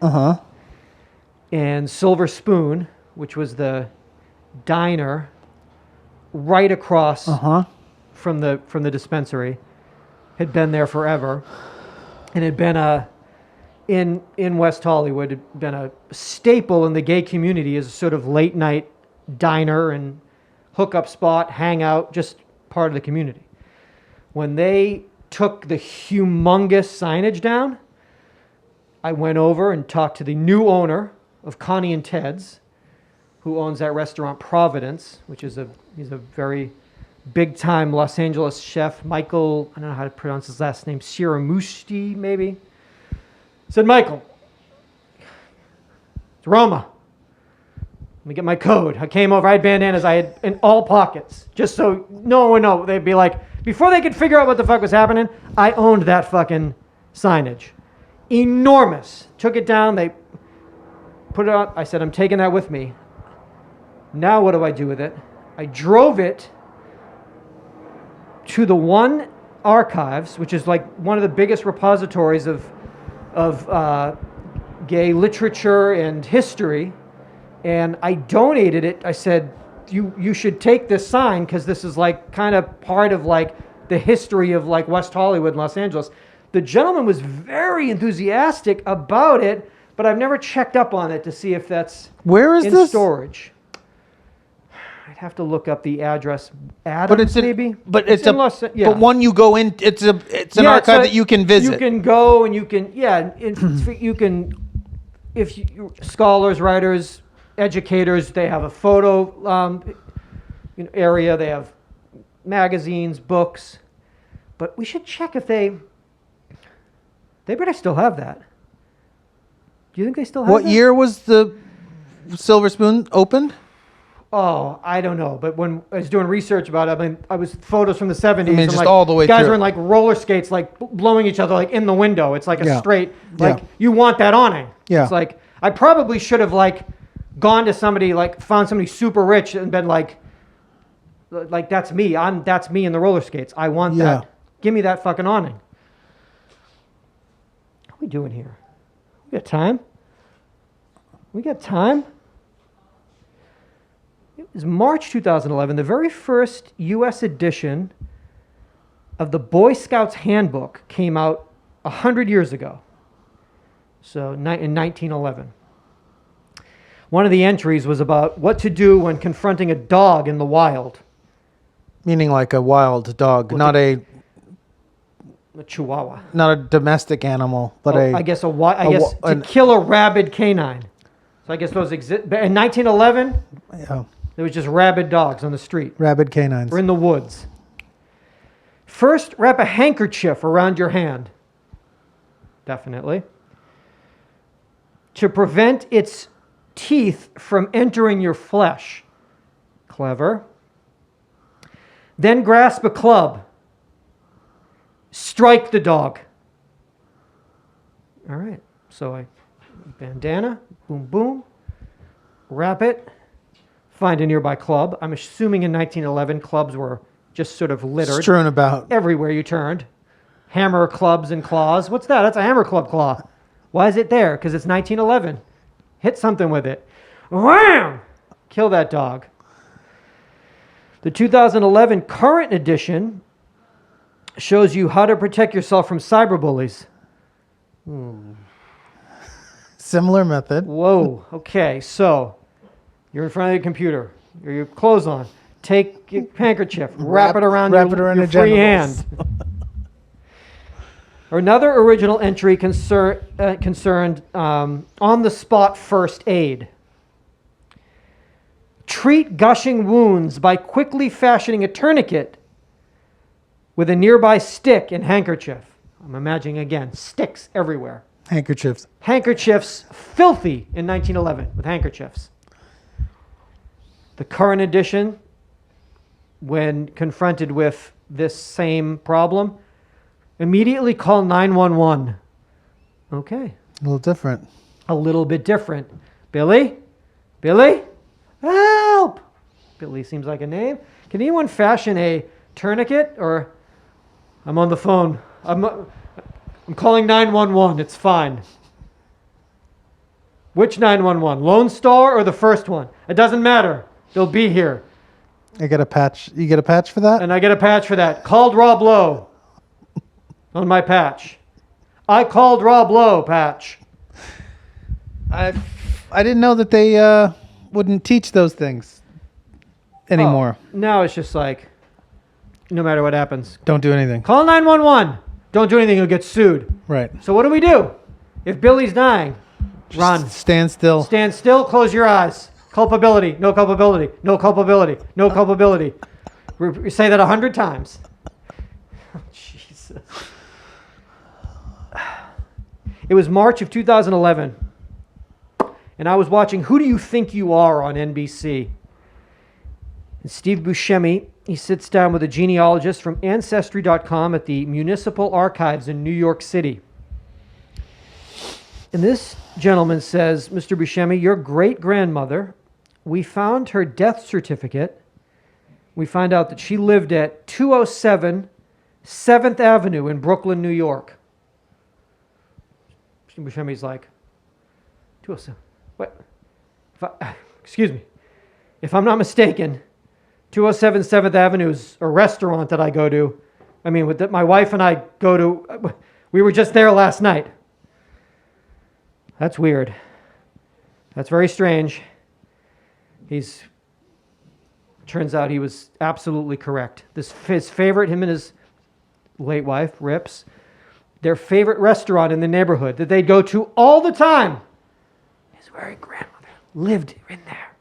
And Silver Spoon, which was the diner right across from the dispensary, had been there forever, and had been a in West Hollywood had been a staple in the gay community as a sort of late night diner and hookup spot, hangout, just part of the community. When they took the humongous signage down, I went over and talked to the new owner of Connie and Ted's, who owns that restaurant Providence, which is he's a very big time Los Angeles chef, Michael, I don't know how to pronounce his last name, Siramushti maybe. Said, Michael, it's Roma. Let me get my code. I came over, I had bandanas, I had in all pockets, just so no one would know. They'd be like, before they could figure out what the fuck was happening, I owned that fucking signage. Enormous. Took it down, they put it on. I said, I'm taking that with me. Now what do I do with it? I drove it to the One Archives, which is like one of the biggest repositories of gay literature and history, and I donated it. I said, you should take this sign because this is like kind of part of like the history of like West Hollywood and Los Angeles. The gentleman was very enthusiastic about it, but I've never checked up on it to see if that's Where is in this? storage. I'd have to look up the address. Adams, maybe. But yeah. But when you go in, it's an archive that you can visit. You can go and you can you can scholars, writers, educators. They have a photo area. They have magazines, books. But we should check if they better still have that. Do you think they still have What that? year was the Silver Spoon opened? Oh, I don't know. But when I was doing research about it, I mean, I was photos from the 70s. I mean, and just like, all the way guys through. are in like roller skates, like blowing each other like in the window. It's like a Yeah. straight, like Yeah. you want that awning. Yeah. It's like, I probably should have like gone to somebody, like found somebody super rich and been like that's me. That's me in the roller skates. I want Yeah. that. Give me that fucking awning. What are we doing here? We got time? We got time? It was March 2011, the very first U.S. edition of the Boy Scouts Handbook came out 100 years ago, so in 1911. One of the entries was about what to do when confronting a dog in the wild. Meaning like a wild dog, Well, not a Chihuahua. not a domestic animal, but to kill a rabid canine. So I guess those exist. But in 1911, yeah, there was just rabid dogs on the street. rabid canines. Or in the woods. First, wrap a handkerchief around your hand. Definitely. To prevent its teeth from entering your flesh. Clever. Then grasp a club. Strike the dog. All right. So I bandana, boom, boom, wrap it, find a nearby club. I'm assuming in 1911 clubs were just sort of littered Strewn about. everywhere you turned. Hammer clubs and claws. What's that? That's a hammer club claw. Why is it there? Because it's 1911. Hit something with it. Wham! Kill that dog. The 2011 current edition shows you how to protect yourself from cyberbullies. Similar method. Whoa. Okay, so you're in front of your computer. Your clothes on. Take your handkerchief. Wrap it around your your free genitals. hand. Another original entry concerned on-the-spot first aid. Treat gushing wounds by quickly fashioning a tourniquet with a nearby stick and handkerchief. I'm imagining again, sticks everywhere. Handkerchiefs. Handkerchiefs, filthy in 1911 with handkerchiefs. The current edition, when confronted with this same problem, immediately call 911. Okay. A little different. A little bit different. Billy? Billy? Help! Billy seems like a name. Can anyone fashion a tourniquet? Or I'm on the phone. I'm calling 911. It's fine. Which 911? Lone Star or the first one? It doesn't matter. They'll be here. I get a patch. You get a patch for that? And I get a patch for that. Called Rob Lowe on my patch. I called Rob Lowe, Patch. I didn't know that they wouldn't teach those things anymore. Oh, now it's just like, no matter what happens, Don't do anything. call 911. Don't do anything, you'll get sued. Right. So what do? If Billy's dying, run. Stand still. Stand still, close your eyes. Culpability, no culpability, no culpability, no culpability. We say that 100 times. Oh, Jesus. It was March of 2011, and I was watching Who Do You Think You Are on NBC. And Steve Buscemi, he sits down with a genealogist from Ancestry.com at the Municipal Archives in New York City. And this gentleman says, Mr. Buscemi, your great-grandmother, we found her death certificate. We find out that she lived at 207 7th Avenue in Brooklyn, New York. Mr. Buscemi's like, 207, what? Excuse me. If I'm not mistaken, 207 7th Avenue is a restaurant that I go to. I mean, my wife and I go to, we were just there last night. That's weird. That's very strange. Turns out he was absolutely correct. His favorite, him and his late wife, Rips, their favorite restaurant in the neighborhood that they'd go to all the time, his very grandmother lived in there.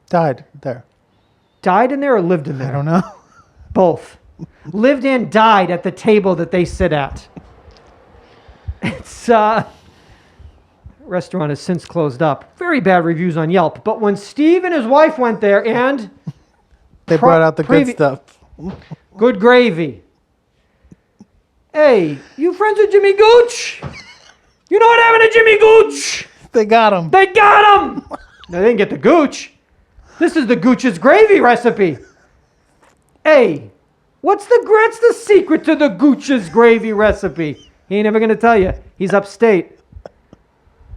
Died there. Died in there or lived in there? I don't know. Both. Lived and died at the table that they sit at. It's restaurant has since closed up. Very bad reviews on Yelp. But when Steve and his wife went there and They brought out the good stuff. Good gravy. Hey, you friends with Jimmy Gooch? You know what happened to Jimmy Gooch? They got him. They got him! No, they didn't get the Gooch. This is the Gooch's gravy recipe. Hey, what's the secret to the Gooch's gravy recipe? He ain't never going to tell you. He's upstate.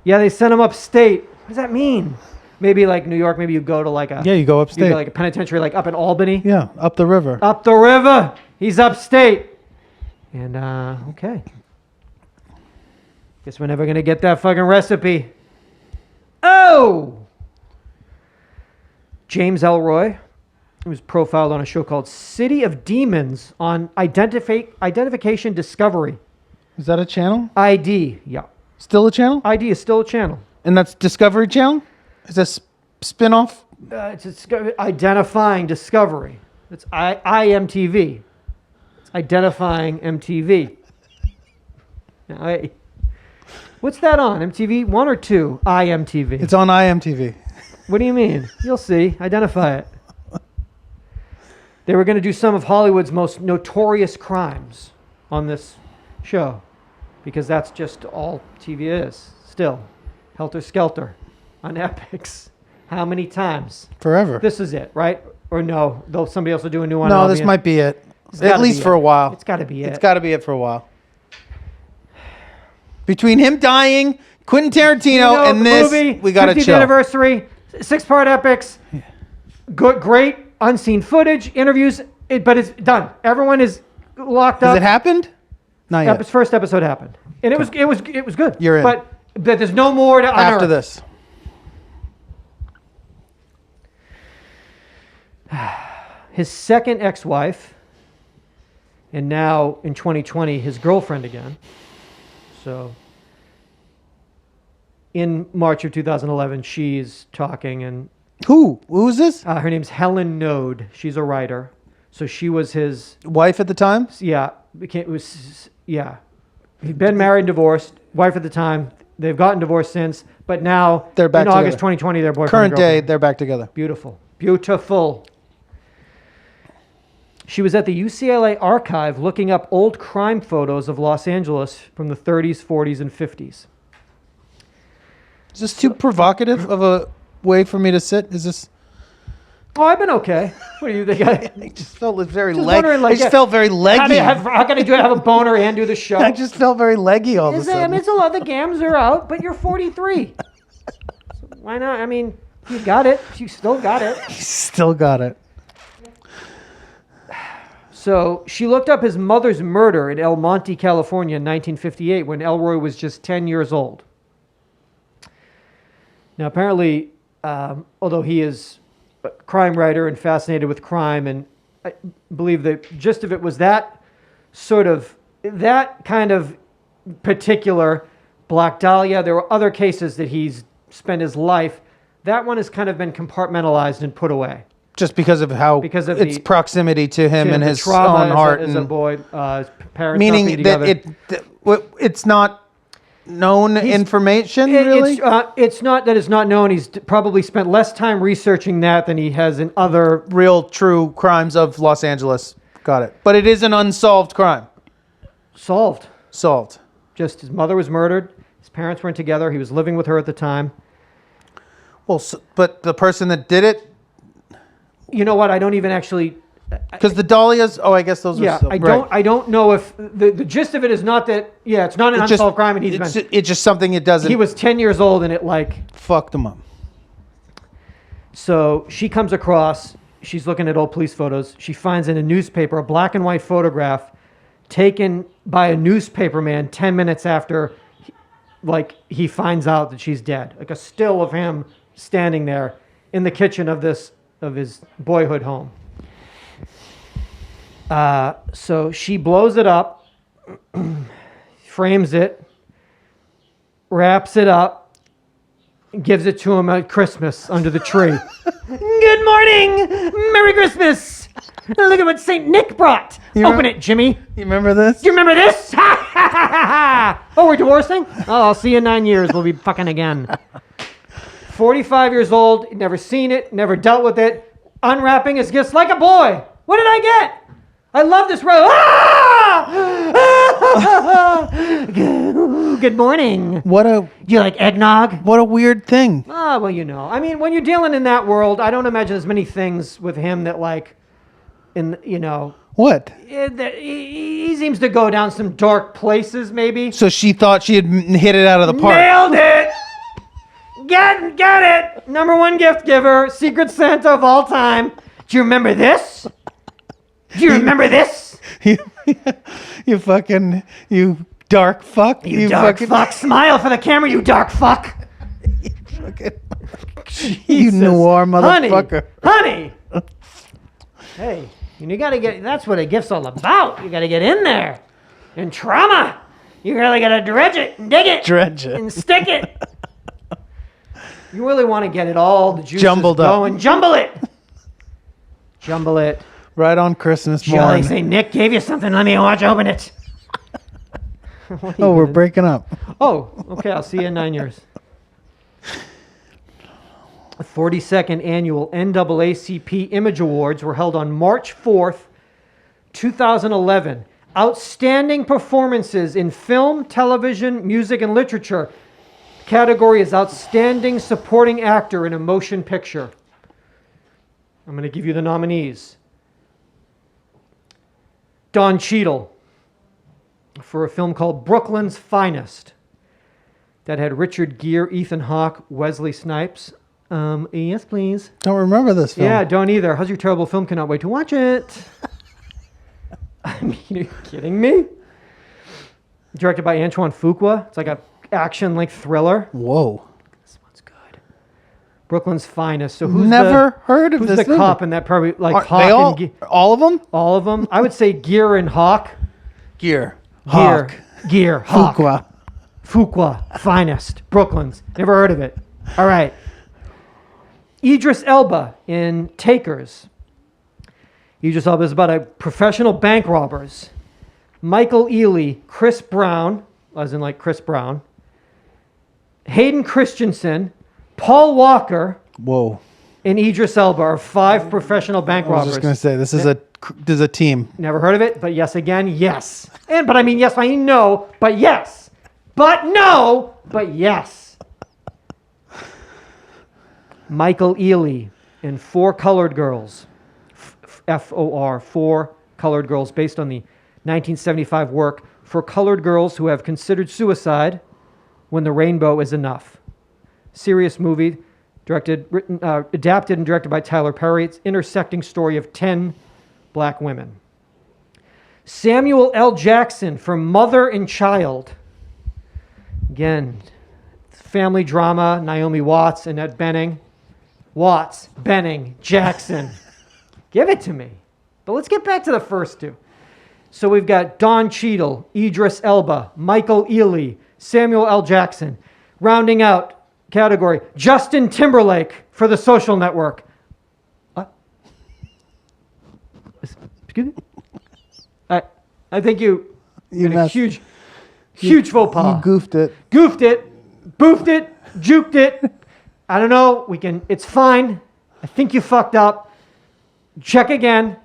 Yeah, they sent him upstate. What does that mean? Maybe like New York, maybe you go to like a... Yeah, you go upstate. You go like a penitentiary like up in Albany. Yeah, up the river. Up the river. He's upstate. And, okay. Guess we're never going to get that fucking recipe. Oh! James Elroy, who was profiled on a show called City of Demons on Identification Discovery. Is that a channel? ID, yeah. Still a channel? ID is still a channel. And that's Discovery Channel? Is that spin-off? It's Identifying Discovery. It's IMTV. It's Identifying MTV. Now, hey, what's that on? MTV 1 or 2? IMTV. It's on IMTV. What do you mean? You'll see. Identify it. They were going to do some of Hollywood's most notorious crimes on this show because that's just all TV is. Still, Helter Skelter on Epix. How many times? Forever. This is it, right? Or no? Though somebody else will do a new one. No, this might be it. At least for a while. It's got to be it. It's got to be it for a while. Between him dying, Quentin Tarantino, and this, movie, we got to 50th chill. anniversary, 6-part epics, good, great unseen footage, interviews, but it's done. Everyone is locked up. Has it happened? Not yet. First episode happened, and it was good. You're in. But there's no more to unearth. After this. His second ex-wife, and now in 2020 his girlfriend again. So in March of 2011, she's talking, and Who's this? her name's Helen Node. She's a writer. So she was his Wife at the time? He'd been married and divorced. Wife at the time. They've gotten divorced since, but now They're back in together. August 2020, they're boyfriend Current and day, girlfriend. they're back together. Beautiful. Beautiful. She was at the UCLA archive looking up old crime photos of Los Angeles from the 30s, 40s, and 50s. Is this too provocative of a way for me to sit? Is this... Oh, I've been okay. What do you think? I just felt very Just leggy. wondering, like, I just felt very leggy. How can I have a boner and do the show? I just felt very leggy all of a sudden. It's a lot. The gams are out, but you're 43. So why not? I mean, you got it. You still got it. Still got it. So she looked up his mother's murder in El Monte, California in 1958 when Elroy was just 10 years old. Now, apparently, although he is a crime writer and fascinated with crime, and I believe the gist of it was that kind of particular Black Dahlia. There were other cases that he's spent his life. That one has kind of been compartmentalized and put away. Just because of its proximity to him and his own heart. As a boy, his parents meaning not being that it's not known information, really? It's not that it's not known. He's probably spent less time researching that than he has in other... Real, true crimes of Los Angeles. Got it. But it is an unsolved crime. Solved. Just his mother was murdered. His parents weren't together. He was living with her at the time. Well, but the person that did it... You know what? I don't even actually... Because the Dahlias... Oh, I guess those are... Yeah, I don't know if... The gist of it is not that... Yeah, it's not an unsolved crime and it's just something it doesn't... He was 10 years old and it fucked him up. So she comes across... She's looking at old police photos. She finds in a newspaper a black and white photograph taken by a newspaperman 10 minutes after he finds out that she's dead. Like a still of him standing there in the kitchen of his boyhood home. So she blows it up, frames it, wraps it up, gives it to him at Christmas under the tree. Good morning! Merry Christmas! Look at what St. Nick brought. Open it, Jimmy. You remember this? Do you remember this? Oh, we're divorcing? Oh, I'll see you in 9 years. We'll be fucking again. 45 years old, never seen it, never dealt with it. Unwrapping his gifts like a boy. What did I get? I love this road. Good morning. Do you like eggnog? What a weird thing. Oh, well, you know. I mean, when you're dealing in that world, I don't imagine there's many things with him that What? He seems to go down some dark places, maybe. So she thought she had hit it out of the park. Nailed it! Got it! Number one gift giver, Secret Santa of all time. Do you remember this? Do you remember this? You dark fuck. You dark fuck. Smile for the camera, you dark fuck. You noir motherfucker. Honey! Hey, you gotta get, that's what a gift's all about. You gotta get in there. In trauma. You really gotta dredge it and dig it. Dredge it. And stick it. You really want to get it all, the juices jumbled up. going. Jumble it. Jumble it. Right on Christmas Jolly morning. say, Nick gave you something. Let me watch open it. We're breaking up. Oh, okay. I'll see you in 9 years. The 42nd annual NAACP Image Awards were held on March 4th, 2011. Outstanding performances in film, television, music, and literature. The category is Outstanding Supporting Actor in a Motion Picture. I'm going to give you the nominees. Don Cheadle for a film called Brooklyn's Finest that had Richard Gere, Ethan Hawke, Wesley Snipes. Yes, please. Don't remember this film. Yeah, don't either. How's your terrible film? Cannot wait to watch it. I mean, are you kidding me? Directed by Antoine Fuqua. It's like a action-like thriller. Whoa. This one's good. Brooklyn's Finest. So who's Never heard of who's this the cop in that? Probably like Hawke. and all of them? all of them. I would say Gere and Hawke. Gere. Gere. Hawke. Fuqua. Fuqua. Finest. Brooklyn's. Never heard of it. All right. Idris Elba in Takers. Idris Elba is about a professional bank robbers. Michael Ealy, Chris Brown, as in like Chris Brown. Hayden Christensen, Paul Walker, Whoa. and Idris Elba are 5 professional bank I was robbers. just going to say, this is a team. Never heard of it, but yes again, yes. But I mean, yes, I mean no, but yes. But no, but yes. Michael Ealy in 4 Colored Girls. FOR, 4 Colored Girls, based on the 1975 work For Colored Girls Who Have Considered Suicide When the Rainbow Is Enough. Serious movie, adapted and directed by Tyler Perry. It's intersecting story of 10 black women. Samuel L. Jackson for Mother and Child. Again, family drama, Naomi Watts, Annette Bening. Watts, Benning, Jackson. Give it to me. But let's get back to the first two. So we've got Don Cheadle, Idris Elba, Michael Ealy, Samuel L. Jackson. Rounding out category, Justin Timberlake for The Social Network. What? Excuse me? I think you made a huge faux pas. You goofed it. Goofed it, boofed it, juked it. I don't know. It's fine. I think you fucked up. Check again,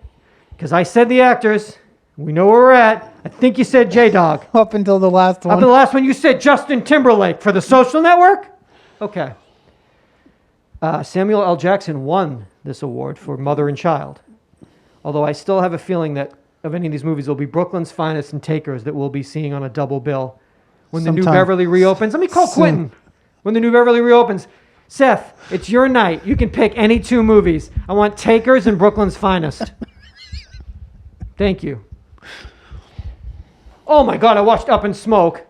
because I said the actors. We know where we're at. I think you said J-Dog. Up until the last one. Up until the last one, you said Justin Timberlake for The Social Network? Okay. Samuel L. Jackson won this award for Mother and Child. Although I still have a feeling that of any of these movies, will be Brooklyn's Finest and Takers that we'll be seeing on a double bill when the New Beverly reopens. Let me call Quentin when the New Beverly reopens. Seth, it's your night. You can pick any two movies. I want Takers and Brooklyn's Finest. Thank you. Oh my God, I watched Up in Smoke.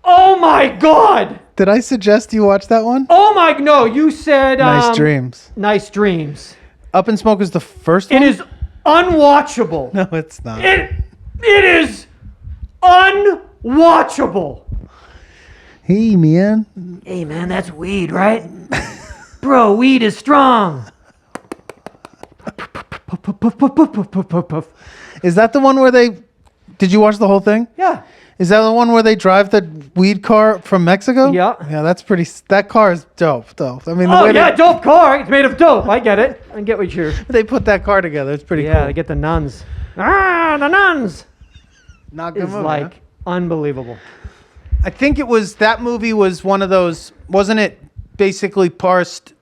Oh my God! Did I suggest you watch that one? Oh my, no, you said... Nice Dreams. Nice Dreams. Up in Smoke is the first one? It is unwatchable. No, it's not. It is unwatchable. Hey, man. Hey, man, that's weed, right? Bro, weed is strong. Is that the one where they... Did you watch the whole thing? Yeah. Is that the one where they drive the weed car from Mexico? Yeah. Yeah, that's pretty... That car is dope. I mean, dope car. It's made of dope. I get it. I get what you're... They put that car together. It's pretty cool. Yeah, they get the nuns. The nuns! Not good It's movie, like huh? unbelievable. I think it was... That movie was one of those... Wasn't it basically parsed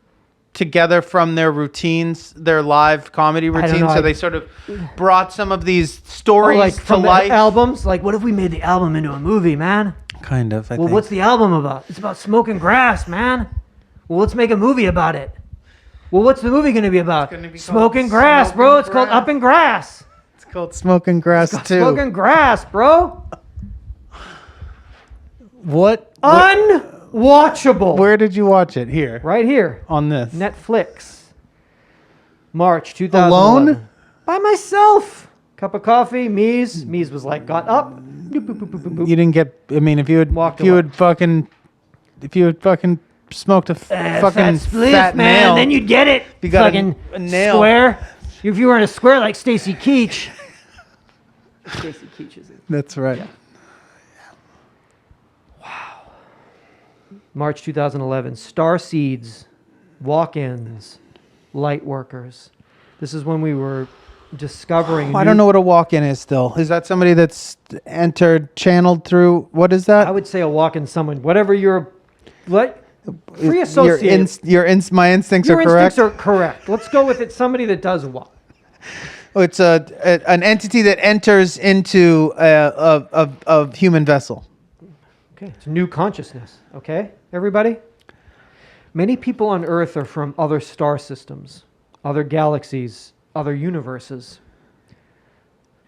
together from their routines, their live comedy routines? So they sort of brought some of these stories like to from life. The albums? Like, what if we made the album into a movie, man? Kind of, I Well, think. what's the album about? It's about smoking grass, man. Well, let's make a movie about it. Well, what's the movie going to be about? gonna be Smoking called grass, Smoking bro. It's called Grass. Up in Grass. It's called Smoking Grass, too. Smoking grass, bro. What? Unwatchable. Where did you watch it? Here. Right here. On this. Netflix. March 2011. Alone? By myself. Cup of coffee. Mies. Mies was like, got up. Boop, boop, boop, boop, boop, boop. You didn't get... I mean, if you had fucking smoked a fucking spliff, fat man, nail... then you'd get it. You got fucking a nail. Square. If you were in a square like Stacy Keach. Stacy Keach is it. That's right. Yeah. March 2011. Star Seeds, Walk-ins, Light Workers. This is when we were discovering... I don't know what a walk-in is still. Is that somebody that's channeled through... What is that? I would say a walk-in someone. Whatever your... Free associate. My instincts Your are correct? instincts are correct. Let's go with it. Somebody that does walk. Oh, it's an entity that enters into a human vessel. Okay. It's new consciousness. Okay, everybody? Many people on Earth are from other star systems, other galaxies, other universes.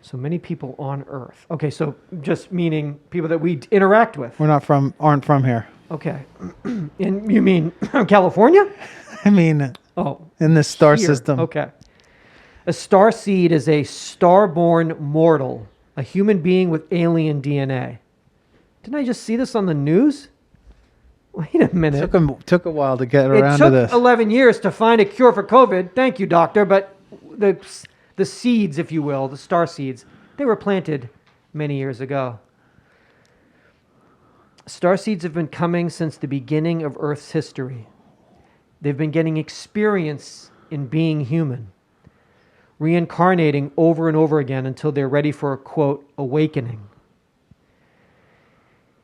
So many people on Earth. Okay, so just meaning people that we interact with. Aren't from here. Okay. And you mean California? I mean, in this star here. system. Okay. A star seed is a star-born mortal, a human being with alien DNA. Didn't I just see this on the news? Wait a minute. Took a while to get around to this. It took 11 years to find a cure for COVID. Thank you, doctor. But the seeds, if you will, the star seeds, they were planted many years ago. Star seeds have been coming since the beginning of Earth's history. They've been getting experience in being human, reincarnating over and over again until they're ready for a, quote, awakening.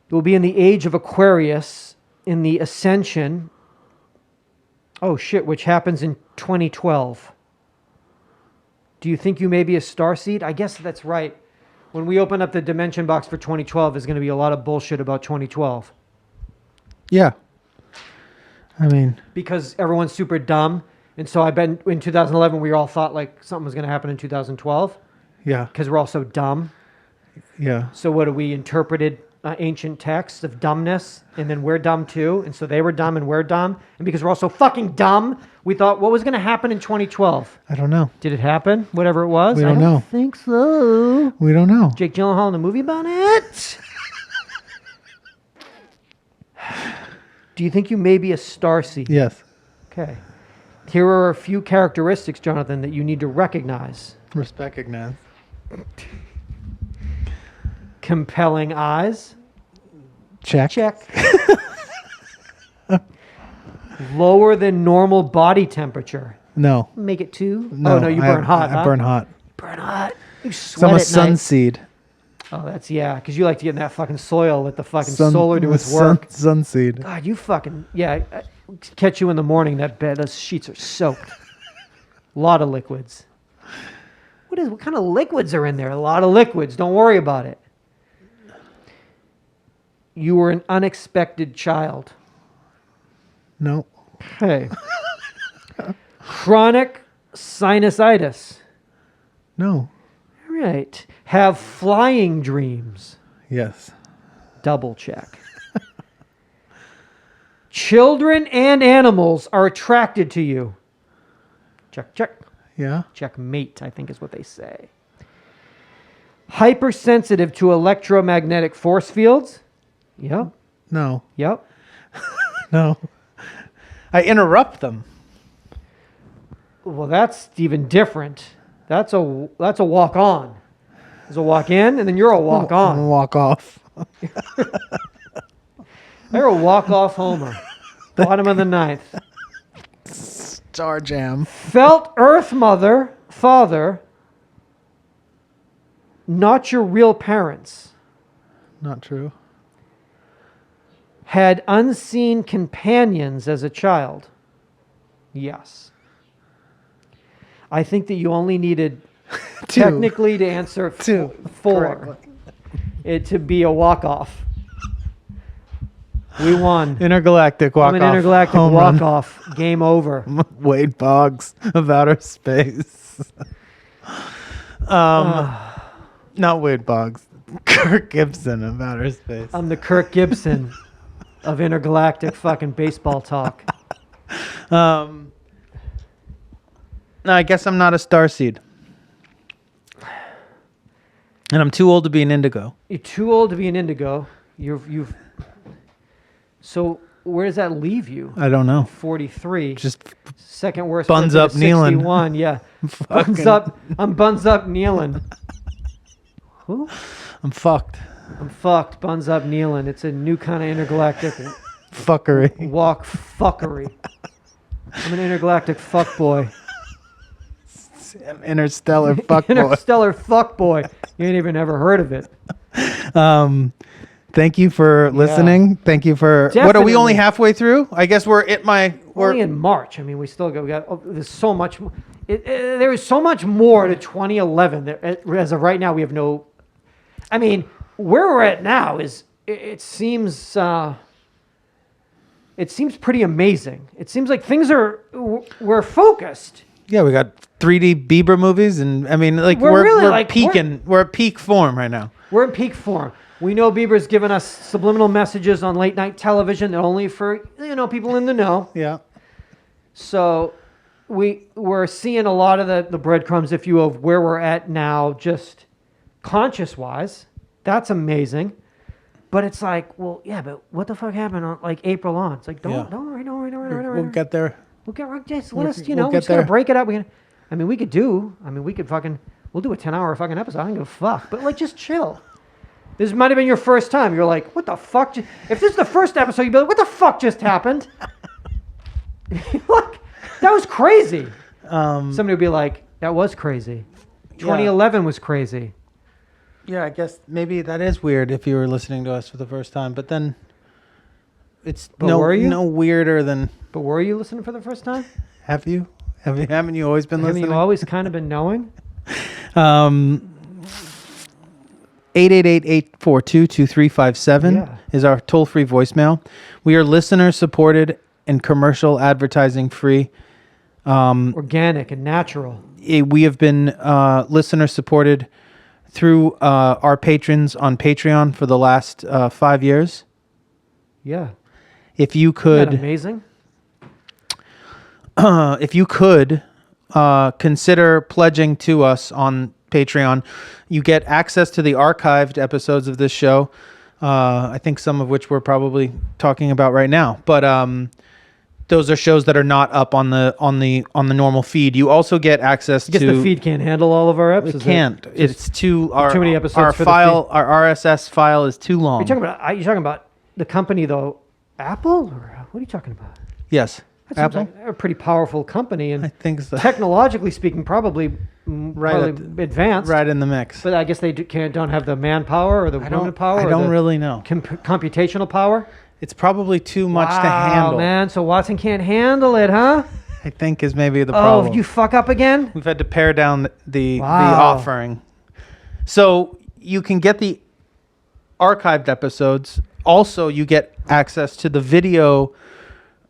It will be in the age of Aquarius, in the ascension, which happens in 2012. Do you think you may be a starseed? I guess that's right. When we open up the dimension box for 2012, there's going to be a lot of bullshit about 2012. Yeah. I mean... Because everyone's super dumb. And so I bet in 2011, we all thought like something was going to happen in 2012. Yeah. because we're all so dumb. Yeah. So what do we interpreted ancient texts of dumbness, and then we're dumb too, and so they were dumb and we're dumb, and because we're all so fucking dumb, we thought what was going to happen in 2012. I don't know. Did it happen? Whatever it was? We don't I know. think so. We don't know. Jake Gyllenhaal in a movie about it? Do you think you may be a starseed? Yes. Okay. Here are a few characteristics, Jonathan, that you need to recognize. Recognize. Compelling eyes. Check. Check. Lower than normal body temperature. No. Make it 2? No. Oh, no, you burn hot, I huh? burn hot. Burn hot. You sweat So I'm a at night. sunseed. Oh, that's, yeah, because you like to get in that fucking soil, let the fucking solar do its work. Sunseed. God, you fucking, yeah, I catch you in the morning, that bed, those sheets are soaked. A lot of liquids. What kind of liquids are in there? A lot of liquids. Don't worry about it. You were an unexpected child. No. Hey. Chronic sinusitis. No. All right. Have flying dreams. Yes. Double check. Children and animals are attracted to you. Check, check. Yeah. Checkmate, I think is what they say. Hypersensitive to electromagnetic force fields. Yep. No. Yep. No. I interrupt them. Well, that's even different. That's a walk on. There's a walk in, and then you're a walk I'm on. walk off. You're a walk off homer. Bottom of the ninth. Star Jam. Felt Earth father, not your real parents. Not true. Had unseen companions as a child. Yes. I think that you only needed Two. technically to answer Two. 4. Correctly. It to be a walk-off. We won. Intergalactic walk I'm off. an intergalactic home run. walk-off. Game over. Wade Boggs of outer space. Not Wade Boggs. Kirk Gibson of outer space. I'm the Kirk Gibson of intergalactic fucking baseball talk. No, I guess I'm not a starseed. And I'm too old to be an indigo. You're too old to be an indigo. You've. So where does that leave you? I don't know. 43. Just Second worst. buns person up to kneeling. 61. Yeah. Buns Fucking- up. I'm buns up kneeling. Who? I'm fucked. I'm fucked. Buns up kneeling. It's a new kind of intergalactic Fuckery. walk fuckery. I'm an intergalactic fuckboy. An interstellar fuckboy. Interstellar fuckboy. You ain't even ever heard of it. Thank you for listening. Thank you for. What are we only Definitely. halfway through? I guess we're at my. Only in March. I mean, we got. There's so much. There is so much more to 2011. As of right now, we have no. I mean, where we're at now is. It seems. It seems pretty amazing. It seems like things are. We're focused. Yeah, we got 3D Bieber movies, and I mean, like We're really, like, peaking. We're at peak form right now. We're in peak form. We know Bieber's given us subliminal messages on late night television, only for people in the know. Yeah. So we're seeing a lot of the breadcrumbs, if you will, of where we're at now, just conscious wise. That's amazing. But it's like, well, yeah, but what the fuck happened on like April on? It's like, don't worry. We'll get there. We'll get right. Just We'll let us, get we're just gonna there. break it up. We could do. We'll do a 10-hour fucking episode. I don't give a fuck. But like, just chill. This might have been your first time. You're like, what the fuck? If this is the first episode, you'd be like, what the fuck just happened? Like, that was crazy. Somebody would be like, that was crazy. 2011 was crazy. Yeah, I guess maybe that is weird if you were listening to us for the first time, but then it's were you? no weirder than. But were you listening for the first time? Have you? Haven't you always been Haven't listening? you always kind of been knowing? 888-842-2357 Yeah. is our toll-free voicemail. We are listener-supported and commercial advertising free. Organic and natural. We have been listener supported through our patrons on Patreon for the last 5 years. Yeah. If you Isn't that could, amazing? if you could consider pledging to us on Patreon, you get access to the archived episodes of this show. I think some of which we're probably talking about right now, but those are shows that are not up on the normal feed. You also get access I guess to the feed can't handle all of our episodes. It can't. It's too too many episodes Our for the file, our RSS file is too long. You're talking about the company though, Apple, or what are you talking about? Yes, That seems Apple. like a pretty powerful company, and I think so. technologically speaking, probably Right advanced. Right in the mix. But I guess they don't have the manpower or the woman power. I or don't the really know. computational power. It's probably too much to Wow, handle. man. So Watson can't handle it, huh? I think is maybe the Oh, problem. you fuck up again? We've had to pare down the Wow. offering. So you can get the archived episodes. Also, you get access to the video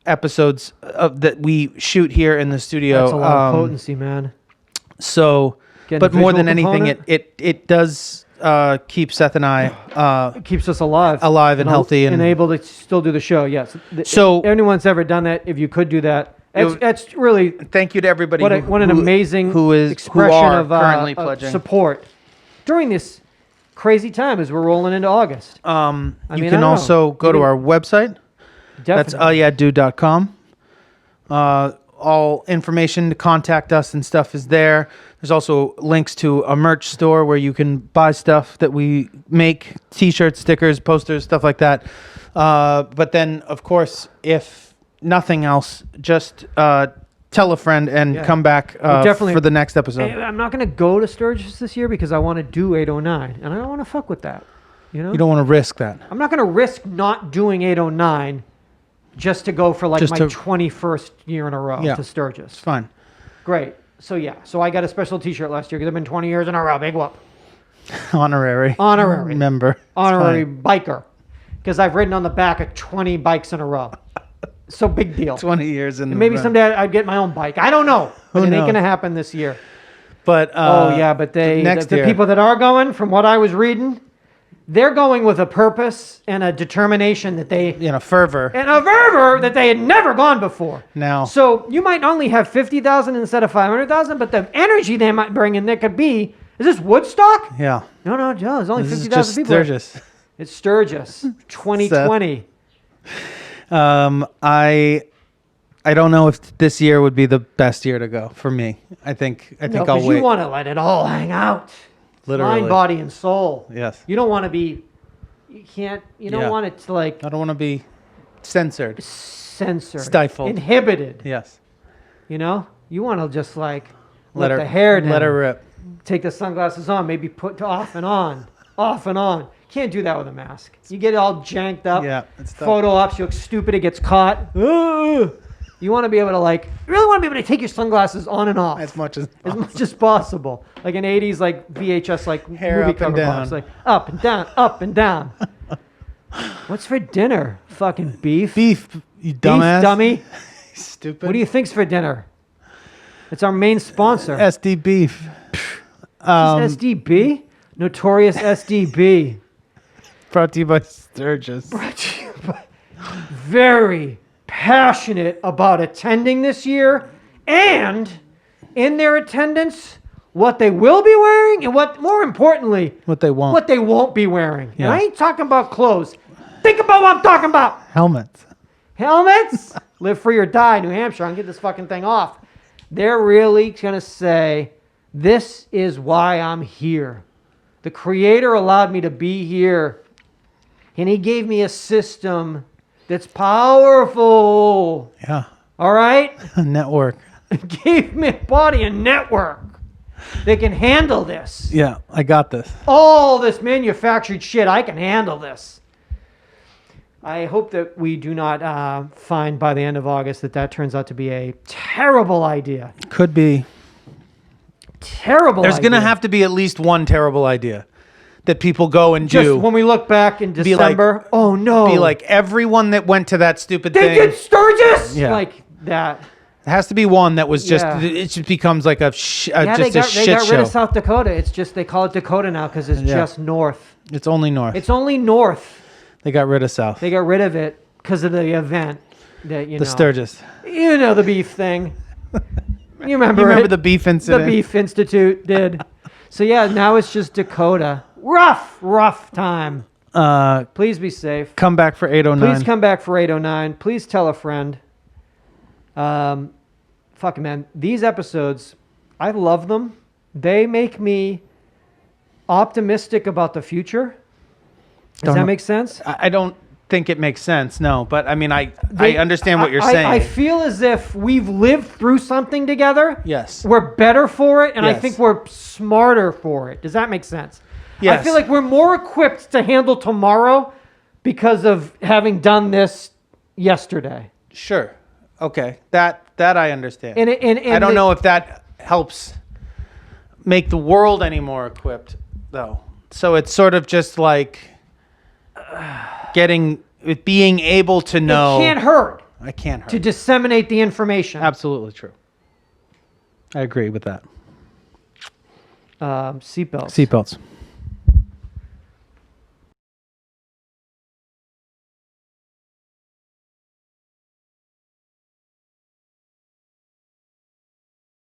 episodes that we shoot here in the studio. That's a lot of potency, man. So, Getting but the more visual than anything, component? it does keep Seth and I It keeps us alive. and healthy and able to still do the show, yes. So- if anyone's ever done that, if you could do that, that's really thank you to everybody. what an amazing who expression are of currently of pledging support during this crazy time as we're rolling into August. You mean, I can don't also know. go to our website. That's Definitely. UhhYeahDude.com. All information to contact us and stuff is there. There's also links to a merch store where you can buy stuff that we make, t-shirts, stickers, posters, stuff like that. But then, of course, if nothing else, just tell a friend and come back definitely- for the next episode. I'm not going to go to Sturgis this year because I want to do 809, and I don't want to fuck with that. You know? You don't want to risk that. I'm not going to risk not doing 809 just to go for like Just my to- 21st year in a row to Sturgis. It's fine. Great. So so I got a special T-shirt last year because I've been 20 years in a row. Big whoop. Honorary member. It's Honorary fine. biker because I've ridden on the back of 20 bikes in a row. So big deal. 20 years in. Maybe someday I'd get my own bike. I don't know. But it ain't knows? going to happen this year. But But the people that are going, from what I was reading, they're going with a purpose and a determination that they fervor. and a fervor that they had never gone before. Now. So you might only have 50,000 instead of 500,000, but the energy they might bring in there could be. Is this Woodstock? Yeah. No, Joe. There's only This is 50,000 just people. Sturgis. It's Sturgis, 2020. I don't know if this year would be the best year to go for me. I think No, I'll because wait. you want to let it all hang out. Literally. Mind, body, and soul. Yes. You don't want to be. You can't. You don't Yeah. want it to like I don't want to be censored. censored, Stifled. inhibited. Yes. You know, you want to just like let her the hair down. Let her rip. Take the sunglasses on, maybe put off and on, off and on. Can't do that with a mask. You get all janked up. Yeah, it's tough. Photo ops, you look stupid. It gets caught. Ugh. You want to be able to you really want to be able to take your sunglasses on and off As much as much as possible, like an '80s VHS Hair movie up and cover down. box, like up and down, up and down. What's for dinner? Fucking beef. beef, you Beef, dumbass. dummy. Stupid. What do you think's for dinner? It's our main sponsor. SD beef. SDB? Notorious SDB. Brought to you by Sturgis. Very passionate about attending this year, and in their attendance, what they will be wearing and what, more importantly, What they want. what they won't be wearing. And Yeah. I ain't talking about clothes. Think about what I'm talking about. Helmets. Helmets? Live free or die, New Hampshire. I'm getting this fucking thing off. They're really going to say, this is why I'm here. The Creator allowed me to be here. And He gave me a system that's powerful. Yeah. All right? Network. Gave my body a network that can handle this. Yeah, I got this. All this manufactured shit, I can handle this. I hope that we do not find by the end of August that turns out to be a terrible idea. Could be. Terrible There's going to idea. have to be at least one terrible idea that people go and Just do. when we look back in like- December, oh no. Be like, everyone that went to that stupid they thing. did Sturgis? Yeah. Like that. It has to be one that was just. Yeah. It just becomes like a They shit got show. rid of South Dakota. It's just they call it Dakota now because it's just north. It's only north. It's only north. They got rid of South. They got rid of it because of the event that The Sturgis. You know the beef thing. You remember? You remember it? the beef incident? The Beef Institute did. So yeah, now it's just Dakota. Rough time. Please be safe. Come back for 809. Please come back for 809. Please tell a friend. Fucking man, these episodes, I love them. They make me optimistic about the future. Does that make sense? I don't think it makes sense, no. But I mean, I understand what you're saying. I feel as if we've lived through something together. Yes. We're better for it, and I Yes. think we're smarter for it. Does that make sense? Yes. I feel like we're more equipped to handle tomorrow because of having done this yesterday. Sure. Okay. That I understand. And I don't know if that helps make the world any more equipped, though. So it's sort of just like being able to know. It can't hurt I can't hurt. to disseminate the information. Absolutely true. I agree with that. Seatbelts. Seatbelts.